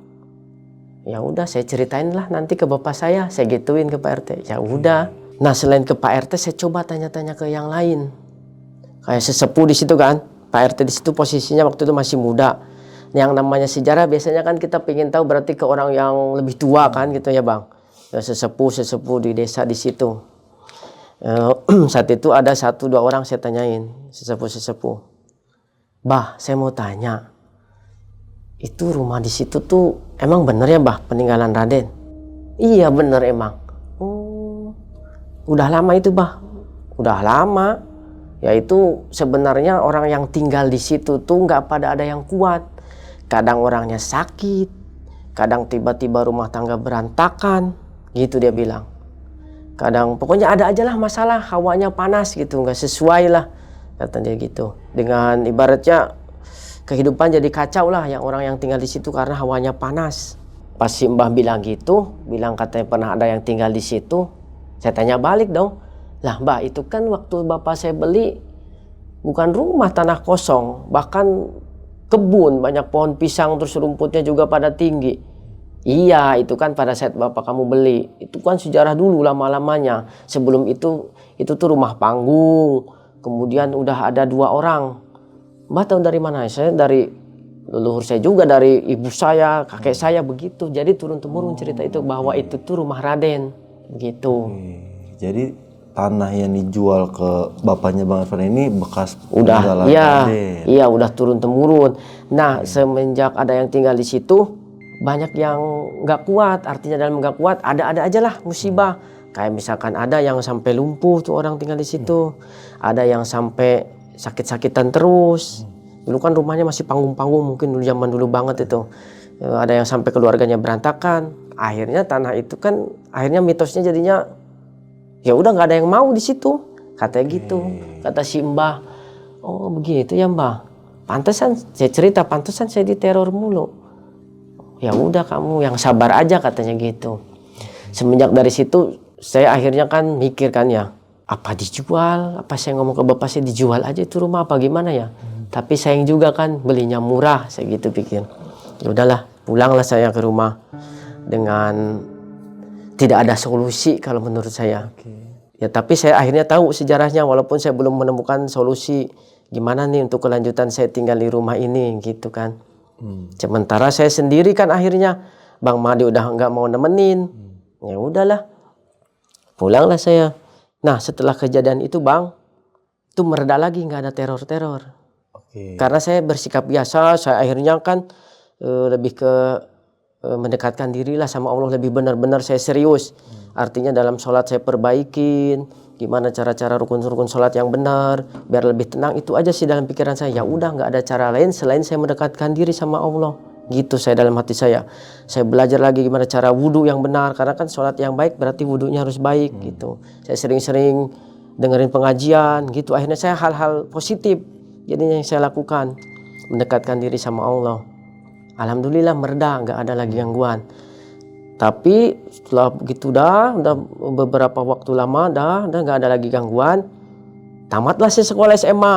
Ya udah saya ceritain lah nanti ke bapak saya gituin ke Pak RT. Ya udah. Nah selain ke Pak RT saya coba tanya-tanya ke yang lain. Kayak sesepuh di situ kan. Pak RT di situ posisinya waktu itu masih muda. Yang namanya sejarah biasanya kan kita pengen tahu berarti ke orang yang lebih tua kan gitu ya Bang. Ya, sesepuh di desa di situ. Saat itu ada 1-2 orang saya tanyain, sesepuh. Bah, saya mau tanya. Itu rumah di situ tuh emang bener ya Bah peninggalan Raden? Iya bener emang. Udah lama itu Bah. Udah lama. Yaitu sebenarnya orang yang tinggal di situ tuh nggak pada ada yang kuat. Kadang orangnya sakit, kadang tiba-tiba rumah tangga berantakan, gitu dia bilang. Kadang pokoknya ada aja lah masalah, hawanya panas gitu, nggak sesuai lah, kata dia gitu. Dengan ibaratnya kehidupan jadi kacau lah yang orang yang tinggal di situ karena hawanya panas. Pas si Mbah bilang gitu, bilang katanya pernah ada yang tinggal di situ, saya tanya balik dong. Lah Mbah itu kan waktu bapak saya beli bukan rumah tanah kosong, bahkan kebun, banyak pohon pisang, terus rumputnya juga pada tinggi. Iya, itu kan pada saat bapak kamu beli. Itu kan sejarah dulu lama-lamanya. Sebelum itu tuh rumah panggung. Kemudian udah ada 2 orang. Mbak tahu dari mana? Saya dari leluhur saya juga, dari ibu saya, kakek saya begitu. Jadi turun-temurun cerita itu bahwa itu tuh rumah Raden. Begitu. Jadi tanah yang dijual ke bapaknya Bang Irfan ini bekas Udah, peninggalan iya, Raden. iya udah turun-temurun. Nah, semenjak ada yang tinggal di situ, banyak yang nggak kuat. Artinya dalam nggak kuat, ada aja lah musibah. Kayak misalkan ada yang sampai lumpuh tuh orang tinggal di situ. Ada yang sampai sakit-sakitan terus. Dulu kan rumahnya masih panggung-panggung, mungkin dulu zaman dulu banget itu. Ada yang sampai keluarganya berantakan. Akhirnya tanah itu kan, akhirnya mitosnya jadinya ya udah nggak ada yang mau di situ, katanya gitu. Kata si Mbah, oh begitu ya Mbah. Pantesan saya cerita, pantesan saya diteror mulu. Ya udah kamu yang sabar aja katanya gitu. Semenjak dari situ saya akhirnya kan mikir kan ya, apa dijual? Apa saya ngomong ke bapak saya dijual aja itu rumah apa gimana ya? Tapi sayang juga kan belinya murah, saya gitu pikir. Ya udahlah, pulanglah saya ke rumah dengan tidak ada solusi kalau menurut saya. Ya tapi saya akhirnya tahu sejarahnya walaupun saya belum menemukan solusi gimana nih untuk kelanjutan saya tinggal di rumah ini gitu kan. Sementara saya sendiri kan akhirnya Bang Madi udah nggak mau nemenin. Ya udahlah. Pulanglah saya. Nah, setelah kejadian itu Bang, itu mereda lagi, nggak ada teror-teror. Karena saya bersikap biasa, saya akhirnya kan lebih ke mendekatkan dirilah sama Allah lebih benar-benar saya serius. Artinya dalam sholat saya perbaikin, gimana cara-cara rukun-rukun sholat yang benar, biar lebih tenang. Itu aja sih dalam pikiran saya. Ya udah, nggak ada cara lain selain saya mendekatkan diri sama Allah. Gitu saya dalam hati saya. Saya belajar lagi gimana cara wudhu yang benar, karena kan sholat yang baik berarti wudhunya harus baik gitu. Saya sering-sering dengerin pengajian gitu. Akhirnya saya hal-hal positif jadinya yang saya lakukan, mendekatkan diri sama Allah. Alhamdulillah mereda, nggak ada lagi gangguan. Tapi setelah begitu udah beberapa waktu lama udah nggak ada lagi gangguan. Tamatlah saya sekolah SMA.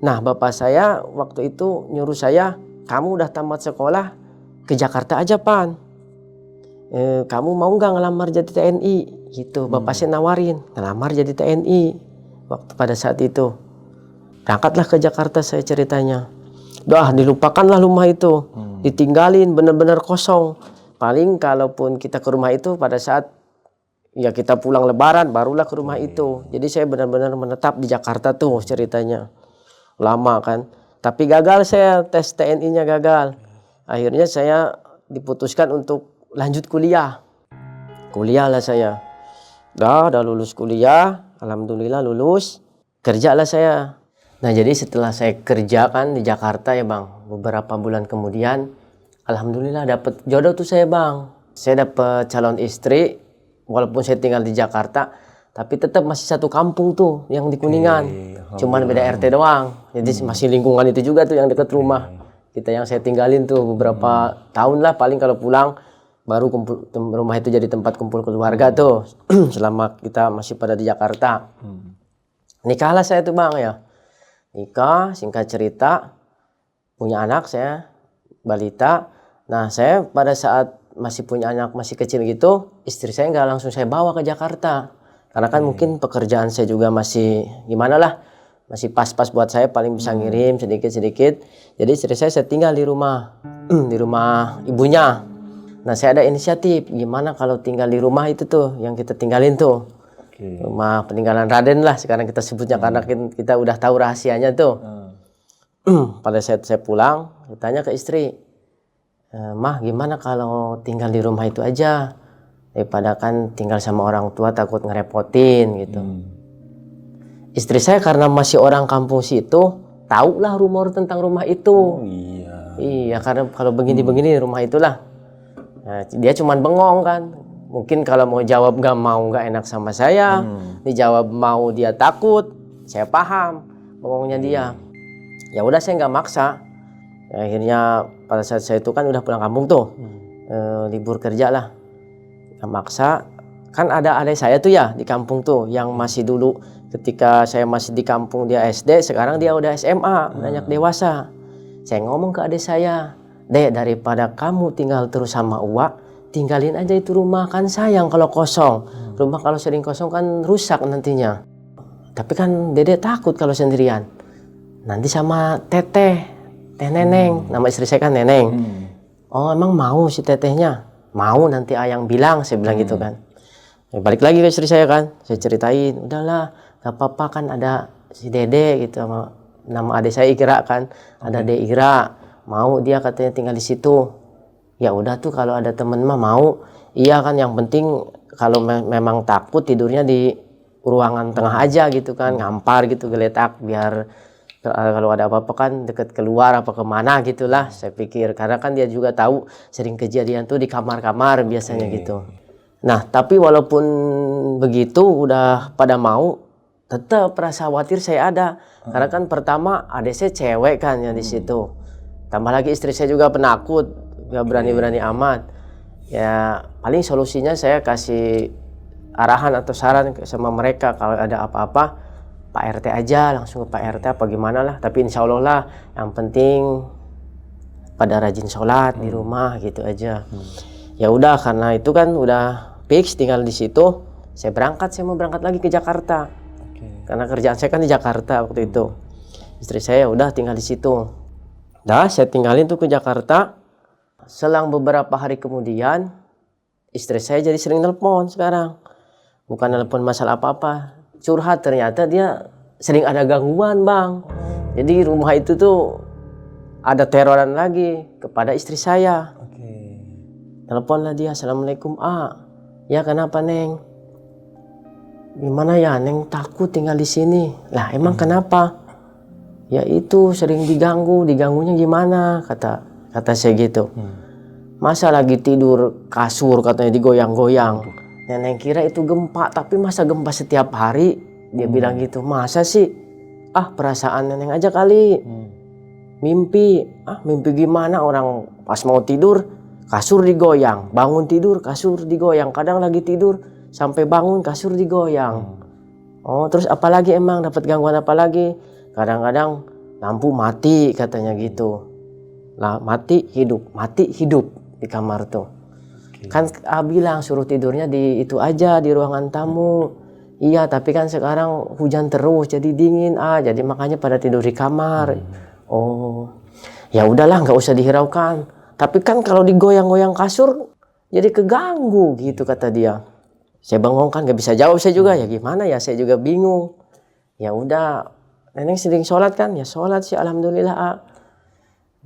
Nah, bapak saya waktu itu nyuruh saya, kamu udah tamat sekolah ke Jakarta aja, Pan. Kamu mau nggak ngelamar jadi TNI? Gitu. Bapak saya nawarin ngelamar jadi TNI waktu pada saat itu. Berangkatlah ke Jakarta saya ceritanya. Dah dilupakanlah rumah itu, ditinggalin bener-bener kosong. Paling kalaupun kita ke rumah itu pada saat ya kita pulang lebaran barulah ke rumah itu. Jadi saya benar-benar menetap di Jakarta tuh ceritanya. Lama kan. Tapi gagal saya, tes TNI-nya gagal. Akhirnya saya diputuskan untuk lanjut kuliah. Kuliah lah saya. Udah lulus kuliah, alhamdulillah lulus. Kerjalah saya. Nah, jadi setelah saya kerja kan di Jakarta ya Bang, beberapa bulan kemudian alhamdulillah dapat jodoh tuh saya Bang. Saya dapat calon istri walaupun saya tinggal di Jakarta, tapi tetap masih satu kampung tuh yang di Kuningan. Cuman beda RT doang. Jadi masih lingkungan itu juga tuh yang dekat rumah. Kita yang saya tinggalin tuh beberapa tahun lah, paling kalau pulang baru kumpul, rumah itu jadi tempat kumpul keluarga tuh selama kita masih pada di Jakarta. Nikahlah saya tuh Bang ya. Nikah, singkat cerita, punya anak saya, balita. Nah, saya pada saat masih punya anak masih kecil gitu, istri saya nggak langsung saya bawa ke Jakarta. Karena kan mungkin pekerjaan saya juga masih gimana lah, masih pas-pas buat saya, paling bisa ngirim sedikit-sedikit. Jadi istri saya tinggal di rumah, di rumah ibunya. Nah, saya ada inisiatif, gimana kalau tinggal di rumah itu tuh, yang kita tinggalin tuh. Rumah peninggalan Raden lah sekarang kita sebutnya, karena kita udah tahu rahasianya tuh. Pada saat saya pulang, saya tanya ke istri, Mah gimana kalau tinggal di rumah itu aja, daripada kan tinggal sama orang tua takut ngerepotin gitu. Istri saya karena masih orang kampung situ, tahu lah rumor tentang rumah itu. Iya, karena kalau begini-begini rumah itulah. Nah, dia cuman bengong kan. Mungkin kalau mau jawab nggak mau, nggak enak sama saya. Dijawab mau, dia takut. Saya paham bengongnya dia. Ya udah, saya nggak maksa. Akhirnya pada saat saya itu kan udah pulang kampung tuh, libur kerja lah. Nggak maksa. Kan ada adik saya tuh ya di kampung tuh, yang masih dulu ketika saya masih di kampung dia SD, sekarang dia udah SMA, banyak dewasa. Saya ngomong ke adik saya, Dek, daripada kamu tinggal terus sama Uwa, tinggalin aja itu rumah, kan sayang kalau kosong. Rumah kalau sering kosong kan rusak nantinya. Tapi kan Dede takut kalau sendirian. Nanti sama teteh Neneng, nama istri saya kan Neneng. Oh, emang mau si tetehnya? Mau, nanti Ayang bilang, saya bilang gitu kan. Ya, balik lagi ke istri saya kan, saya ceritain, udahlah, gak apa-apa kan ada si Dede gitu, nama adik saya Ikra kan, ada Dede Ira, mau dia katanya tinggal di situ. Ya udah tuh, kalau ada temen mah mau. Iya kan, yang penting kalau memang takut tidurnya di ruangan tengah aja gitu kan, ngampar gitu, geletak, biar kalau ada apa-apa kan deket keluar apa kemana gitulah, saya pikir. Karena kan dia juga tahu sering kejadian tuh di kamar-kamar biasanya gitu. Nah, tapi walaupun begitu udah pada mau, tetap rasa khawatir saya ada. Karena kan pertama adik saya cewek kan yang di situ. Tambah lagi istri saya juga penakut, gak berani-berani amat. Ya paling solusinya saya kasih arahan atau saran sama mereka, kalau ada apa-apa Pak RT aja, langsung ke Pak RT apa gimana lah. Tapi insya Allah lah, yang penting pada rajin sholat di rumah gitu aja. Ya udah, karena itu kan udah fix tinggal di situ, saya mau berangkat lagi ke Jakarta. Karena kerjaan saya kan di Jakarta waktu itu. Istri saya udah tinggal di situ. Dah, saya tinggalin tuh ke Jakarta. Selang beberapa hari kemudian, istri saya jadi sering nelpon sekarang. Bukan nelpon masalah apa-apa, curhat. Ternyata dia sering ada gangguan, Bang. Jadi rumah itu tuh ada teroran lagi kepada istri saya. Teleponlah dia, Assalamualaikum, ya kenapa Neng? Gimana ya, Neng takut tinggal di sini. Lah emang kenapa? Ya itu sering diganggunya gimana? Kata saya gitu. Masa lagi tidur kasur katanya digoyang-goyang. Nenek kira itu gempa, tapi masa gempa setiap hari? Dia bilang gitu. Masa sih? Perasaan Neneng aja kali. Mimpi. Mimpi gimana, orang pas mau tidur kasur digoyang, bangun tidur kasur digoyang, kadang lagi tidur sampai bangun kasur digoyang. Oh terus apalagi emang dapat gangguan apa lagi? Kadang-kadang lampu mati katanya gitu. Lah mati hidup di kamar tuh. Kan bilang suruh tidurnya di itu aja, di ruangan tamu. Iya tapi kan sekarang hujan terus jadi dingin jadi makanya pada tidur di kamar. Oh ya udahlah, nggak usah dihiraukan. Tapi kan kalau digoyang-goyang kasur jadi keganggu gitu kata dia. Saya bengong kan, nggak bisa jawab saya juga. Ya gimana ya, saya juga bingung. Ya udah, Neneng sering sholat kan? Ya sholat sih alhamdulillah.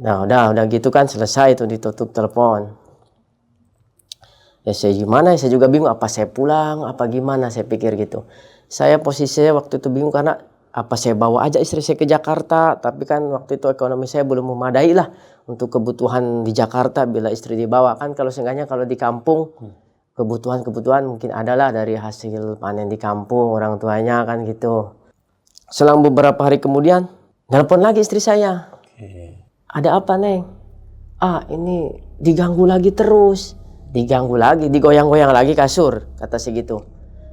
Nah udah gitu kan, selesai itu ditutup telepon. Ya saya gimana, saya juga bingung, apa saya pulang apa gimana, saya pikir gitu. Saya posisinya waktu itu bingung karena apa saya bawa aja istri saya ke Jakarta, tapi kan waktu itu ekonomi saya belum memadai lah untuk kebutuhan di Jakarta bila istri dibawa. Kan kalau seenggaknya kalau di kampung kebutuhan mungkin adalah dari hasil panen di kampung orang tuanya kan gitu. Selang beberapa hari kemudian nelpon lagi istri saya. Ada apa Neng? Ini diganggu lagi terus. Diganggu lagi, digoyang-goyang lagi kasur, kata si gitu.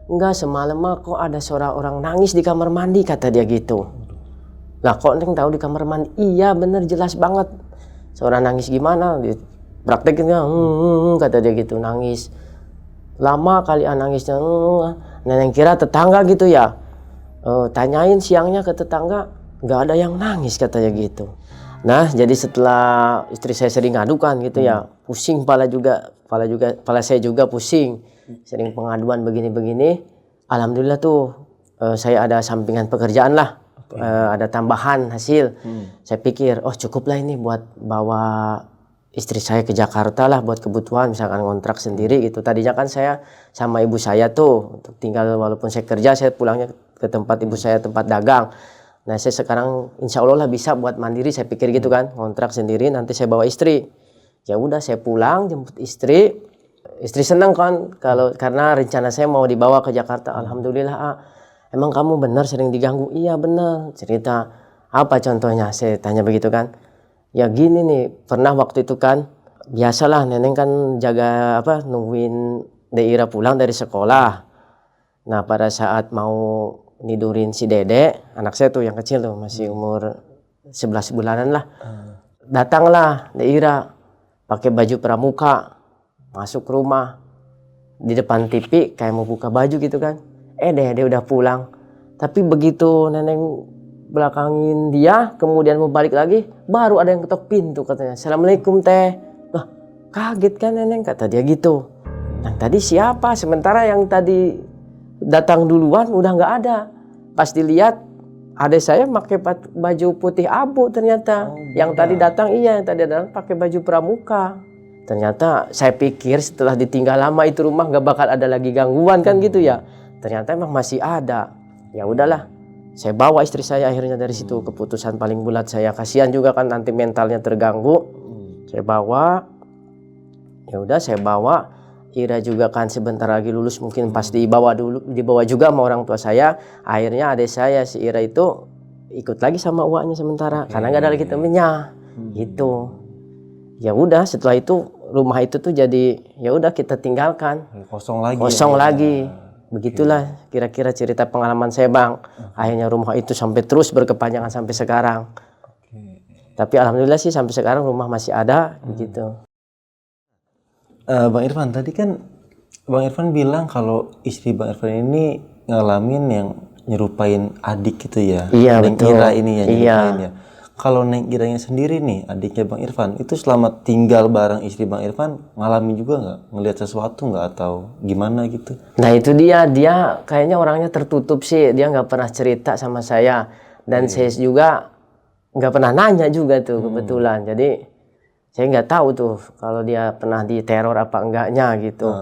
Enggak, semalam kok ada suara orang nangis di kamar mandi, kata dia gitu. Lah kok Neng tahu di kamar mandi? Iya bener, jelas banget. Suara nangis gimana? Prakteknya kata dia gitu, nangis. Lama kali nangisnya. Neneng kira tetangga gitu ya. Tanyain siangnya ke tetangga, nggak ada yang nangis katanya gitu. Nah jadi setelah istri saya sering ngadukan gitu ya, pusing kepala saya juga pusing, sering pengaduan begini-begini. Alhamdulillah tuh saya ada sampingan pekerjaan lah, ada tambahan hasil. Saya pikir cukup lah ini buat bawa istri saya ke Jakarta lah buat kebutuhan, misalkan kontrak sendiri gitu. Tadinya kan saya sama ibu saya tuh untuk tinggal, walaupun saya kerja saya pulangnya ke tempat ibu saya, tempat dagang. Nah saya sekarang insya Allah lah bisa buat mandiri, saya pikir gitu kan, kontrak sendiri, nanti saya bawa istri. Ya udah saya pulang jemput istri senang kan karena rencana saya mau dibawa ke Jakarta. Alhamdulillah. Emang kamu benar sering diganggu? Iya benar. Cerita apa contohnya, saya tanya begitu kan. Ya gini nih, pernah waktu itu kan biasalah Neneng kan jaga nungguin Deira pulang dari sekolah. Nah pada saat mau nidurin si Dede, anak saya tuh yang kecil tuh masih umur 11 bulanan lah. Datanglah Deira pakai baju pramuka masuk rumah, di depan TV kayak mau buka baju gitu kan. Dede udah pulang. Tapi begitu Neneng belakangin dia, kemudian mau balik lagi, baru ada yang ketok pintu katanya. Assalamualaikum Teh. Nah kaget kan Neneng, kata dia gitu. Nah tadi siapa? Sementara yang tadi datang duluan udah nggak ada. Pas dilihat adik saya pakai baju putih abu ternyata. Yang tadi datang yang tadi datang pakai baju pramuka. Ternyata saya pikir setelah ditinggal lama itu rumah nggak bakal ada lagi gangguan kan gitu ya. Ternyata emang masih ada. Ya udahlah, saya bawa istri saya akhirnya dari situ. Keputusan paling bulat saya, kasihan juga kan nanti mentalnya terganggu. Saya bawa, ya udah saya bawa. Ira juga kan sebentar lagi lulus, mungkin pas dibawa juga sama orang tua saya. Akhirnya adik saya si Ira itu ikut lagi sama uaknya sementara karena nggak ada lagi temennya gitu. Ya udah setelah itu rumah itu tuh jadi ya udah kita tinggalkan, kosong lagi. Begitulah kira-kira cerita pengalaman saya Bang. Akhirnya rumah itu sampai terus berkepanjangan sampai sekarang. Tapi alhamdulillah sih sampai sekarang rumah masih ada begitu. Bang Irfan, tadi kan Bang Irfan bilang kalau istri Bang Irfan ini ngalamin yang nyerupain adik gitu ya. Iya Neng betul. Ira ini yang nyerupain ya. Kalau Neng Iranya sendiri nih, adiknya Bang Irfan, itu selama tinggal bareng istri Bang Irfan ngalamin juga nggak? Ngelihat sesuatu nggak atau gimana gitu? Nah itu dia kayaknya orangnya tertutup sih. Dia nggak pernah cerita sama saya. Dan saya juga nggak pernah nanya juga tuh kebetulan. Jadi Saya nggak tahu tuh kalau dia pernah diteror apa enggaknya gitu.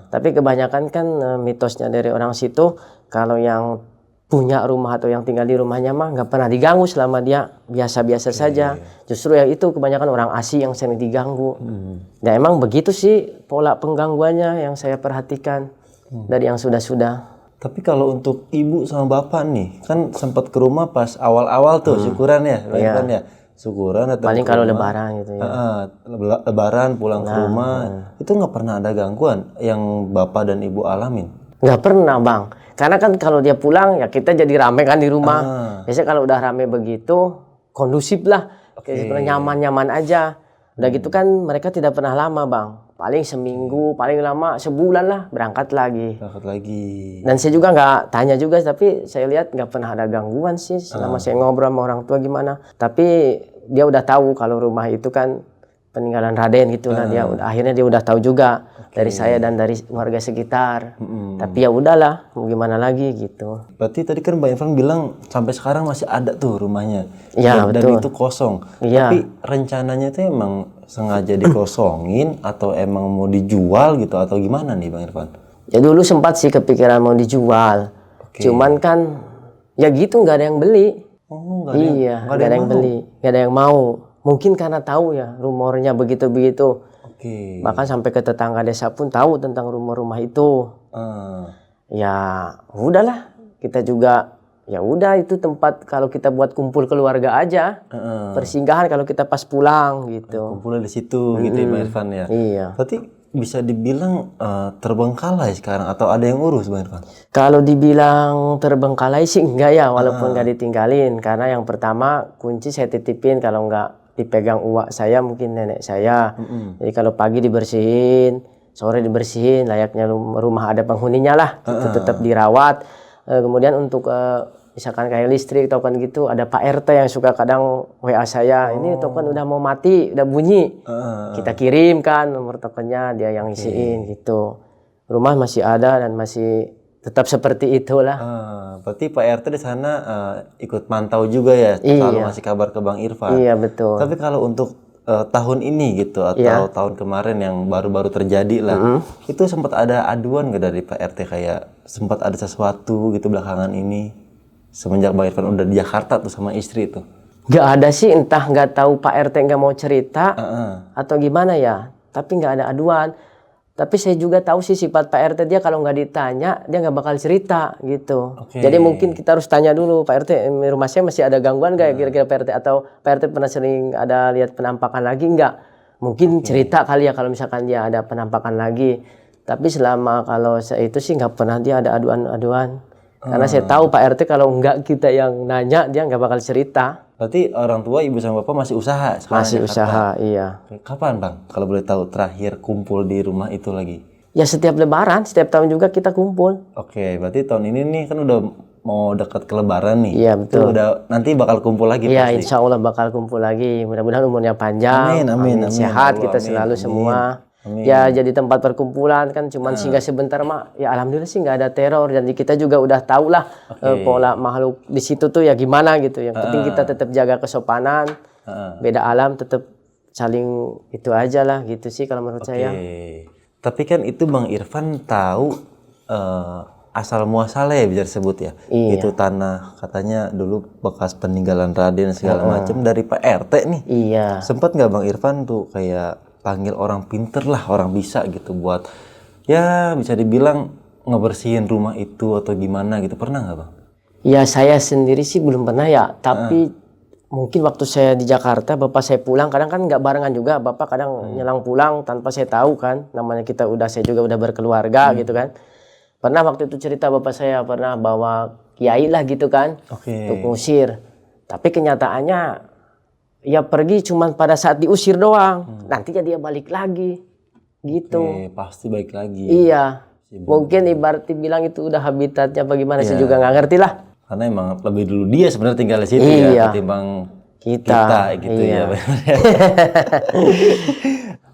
Tapi kebanyakan kan mitosnya dari orang situ, kalau yang punya rumah atau yang tinggal di rumahnya mah nggak pernah diganggu selama dia biasa-biasa saja. Justru yang itu kebanyakan orang asing yang sering diganggu. Dan emang begitu sih pola penggangguannya yang saya perhatikan dari yang sudah-sudah. Tapi kalau untuk ibu sama bapak nih, kan sempat ke rumah pas awal-awal tuh syukuran ya, Bang Irfan ya. Syukuran atau Paling kalau lebaran gitu ya. Lebaran pulang ke rumah, itu nggak pernah ada gangguan yang bapak dan ibu alamin? Nggak pernah bang, karena kan kalau dia pulang ya kita jadi rame kan di rumah. Biasanya kalau udah rame begitu kondusif lah, nyaman-nyaman aja. Udah gitu kan mereka tidak pernah lama bang, paling seminggu, paling lama sebulan lah berangkat lagi. Dan saya juga nggak tanya juga, tapi saya lihat nggak pernah ada gangguan sih selama saya ngobrol sama orang tua gimana. Tapi dia udah tahu kalau rumah itu kan peninggalan Raden gitu lah. Akhirnya dia udah tahu juga dari saya dan dari warga sekitar. Tapi ya udahlah, mau gimana lagi gitu. Berarti tadi kan Bang Irfan bilang sampai sekarang masih ada tuh rumahnya. Iya, betul. Dan itu kosong. Iya. Tapi rencananya itu emang sengaja dikosongin atau emang mau dijual gitu atau gimana nih Bang Irfan? Ya dulu sempat sih kepikiran mau dijual. Cuman kan ya gitu nggak ada yang beli. Nggak ada yang beli, nggak ada yang mau. Mungkin karena tahu ya rumornya begitu-begitu. Bahkan sampai ke tetangga desa pun tahu tentang rumor-rumah itu. Ya udahlah, kita juga ya udah itu tempat kalau kita buat kumpul keluarga aja. Persinggahan kalau kita pas pulang gitu. Kumpulnya di situ gitu ya Bang Irfan ya. Iya. Berarti bisa dibilang terbengkalai sekarang atau ada yang urus Bang Irfan? Kalau dibilang terbengkalai sih enggak ya, walaupun nggak ditinggalin. Karena yang pertama kunci saya titipin, kalau nggak dipegang uak saya mungkin nenek saya. Jadi kalau pagi dibersihin, sore dibersihin, layaknya rumah ada penghuninya lah, itu tetap dirawat. Kemudian untuk misalkan kayak listrik token gitu, ada Pak RT yang suka kadang WA saya, ini token udah mau mati, udah bunyi, kita kirimkan nomor tokennya, dia yang isiin gitu. Rumah masih ada dan masih tetap seperti itulah. Berarti Pak RT di sana ikut mantau juga ya, selalu ngasih kabar ke Bang Irfan. Iya betul. Tapi kalau untuk tahun ini gitu atau tahun kemarin yang baru-baru terjadi lah, itu sempat ada aduan nggak dari Pak RT kayak sempat ada sesuatu gitu belakangan ini semenjak Bang Irfan udah di Jakarta tuh sama istri tuh? Nggak ada sih, entah nggak tahu Pak RT nggak mau cerita atau gimana ya. Tapi nggak ada aduan. Tapi saya juga tahu sih sifat Pak RT, dia kalau nggak ditanya dia nggak bakal cerita gitu. Jadi mungkin kita harus tanya dulu, Pak RT rumah saya masih ada gangguan nggak ya kira-kira Pak RT, atau Pak RT pernah sering ada lihat penampakan lagi nggak? Mungkin cerita kali ya kalau misalkan dia ada penampakan lagi. Tapi selama kalau saya itu sih nggak pernah dia ada aduan-aduan. Karena saya tahu Pak RT kalau nggak kita yang nanya dia nggak bakal cerita. Berarti orang tua ibu sama bapak masih usaha sekarang? Masih usaha, iya. Kapan Bang kalau boleh tahu terakhir kumpul di rumah itu lagi? Ya setiap lebaran, setiap tahun juga kita kumpul. Oke, berarti tahun ini nih kan udah mau dekat ke lebaran nih. Iya betul. Itu udah nanti bakal kumpul lagi iya, pasti? Iya, insya Allah bakal kumpul lagi. Mudah-mudahan umurnya panjang. Amin. Sehat Allah, kita selalu semua. Amin. Ya jadi tempat perkumpulan kan cuman singgah sebentar mak. Ya alhamdulillah sih nggak ada teror, dan kita juga udah tahu lah pola makhluk di situ tuh ya gimana gitu. Yang penting kita tetap jaga kesopanan. Beda alam tetap saling itu aja lah gitu sih kalau menurut saya. Tapi kan itu Bang Irfan tahu asal muasalnya ya bisa disebut ya. Itu tanah katanya dulu bekas peninggalan Raden segala macam dari Pak RT nih. Iya. Sempat nggak Bang Irfan tuh kayak panggil orang pinter lah, orang bisa gitu buat ya bisa dibilang ngebersihin rumah itu atau gimana gitu, pernah nggak Bang? Ya saya sendiri sih belum pernah ya, tapi mungkin waktu saya di Jakarta, bapak saya pulang, kadang kan nggak barengan juga, bapak kadang nyelang pulang tanpa saya tahu kan, namanya saya juga udah berkeluarga gitu kan. Pernah waktu itu cerita bapak saya pernah bawa kiai lah gitu kan, untuk ngusir, tapi kenyataannya ya pergi cuman pada saat diusir doang, nantinya dia balik lagi gitu. Pasti balik lagi. Iya, mungkin ibarat bilang itu udah habitatnya bagaimana, saya juga nggak ngerti lah. Karena emang lebih dulu dia sebenarnya tinggal di situ ya ketimbang kita gitu ya.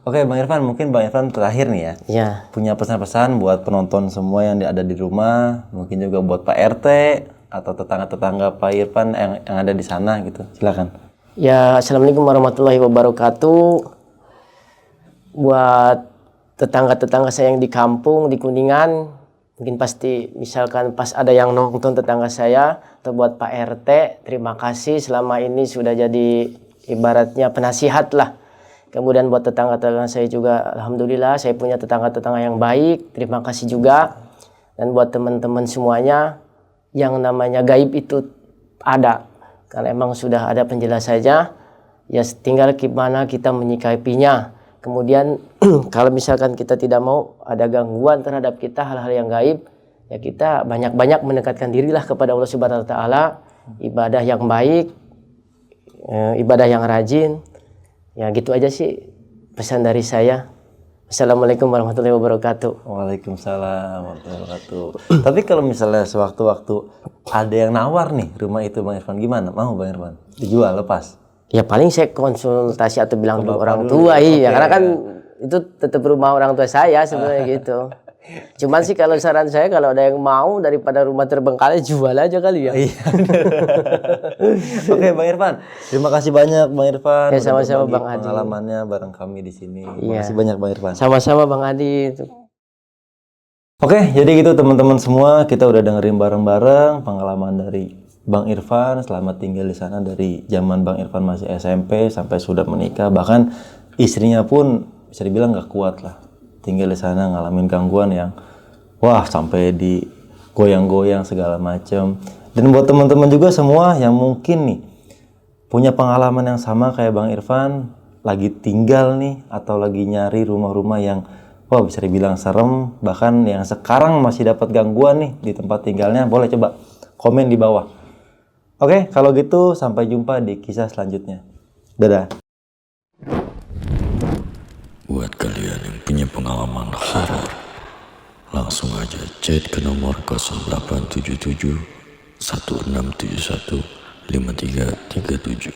Oke Bang Irfan, mungkin Bang Irfan terakhir nih ya, punya pesan-pesan buat penonton semua yang ada di rumah, mungkin juga buat Pak RT atau tetangga-tetangga Pak Irfan yang ada di sana gitu, silakan. Ya, assalamualaikum warahmatullahi wabarakatuh. buat tetangga-tetangga saya yang di kampung, di Kuningan, mungkin pasti misalkan pas ada yang nonton tetangga saya, atau buat Pak RT, terima kasih selama ini sudah jadi ibaratnya penasihat lah. Kemudian buat tetangga-tetangga saya juga, alhamdulillah saya punya tetangga-tetangga yang baik, terima kasih juga. Dan buat teman-teman semuanya, yang namanya gaib itu ada, karena emang sudah ada penjelasannya, ya tinggal gimana kita menyikapinya. Kemudian kalau misalkan kita tidak mau ada gangguan terhadap kita hal-hal yang gaib, ya kita banyak-banyak mendekatkan dirilah kepada Allah Subhanahu wa taala, ibadah yang baik, ibadah yang rajin. Ya gitu aja sih pesan dari saya. Assalamualaikum warahmatullahi wabarakatuh. Waalaikumsalam warahmatullahi wabarakatuh. Tapi kalau misalnya sewaktu-waktu ada yang nawar nih rumah itu Bang Irfan, gimana? Mau Bang Irfan? Dijual, lepas? Ya paling saya konsultasi atau bilang dulu orang dulu. tua, Oke, iya. Karena kan itu tetap rumah orang tua saya sebenarnya gitu. Cuman sih kalau saran saya, kalau ada yang mau daripada rumah terbengkalai, jual aja kali ya. Iya. Oke Bang Irfan, terima kasih banyak Bang Irfan. Ya, udah sama-sama, berbagi Bang Adi. Pengalamannya bareng kami di sini. Terima Iya. kasih banyak Bang Irfan. Sama-sama Bang Adi. Oke, jadi gitu teman-teman semua, kita udah dengerin bareng-bareng pengalaman dari Bang Irfan selama tinggal di sana dari zaman Bang Irfan masih SMP sampai sudah menikah. Bahkan istrinya pun bisa dibilang gak kuat lah. Tinggal di sana ngalamin gangguan yang wah sampai di goyang-goyang segala macam. Dan buat teman-teman juga semua yang mungkin nih punya pengalaman yang sama kayak Bang Irfan, lagi tinggal nih atau lagi nyari rumah-rumah yang wah bisa dibilang serem, bahkan yang sekarang masih dapat gangguan nih di tempat tinggalnya, boleh coba komen di bawah. Oke, kalau gitu sampai jumpa di kisah selanjutnya. Dadah. Buat kalian yang punya pengalaman horor, langsung aja chat ke nomor 0877 1671 5337.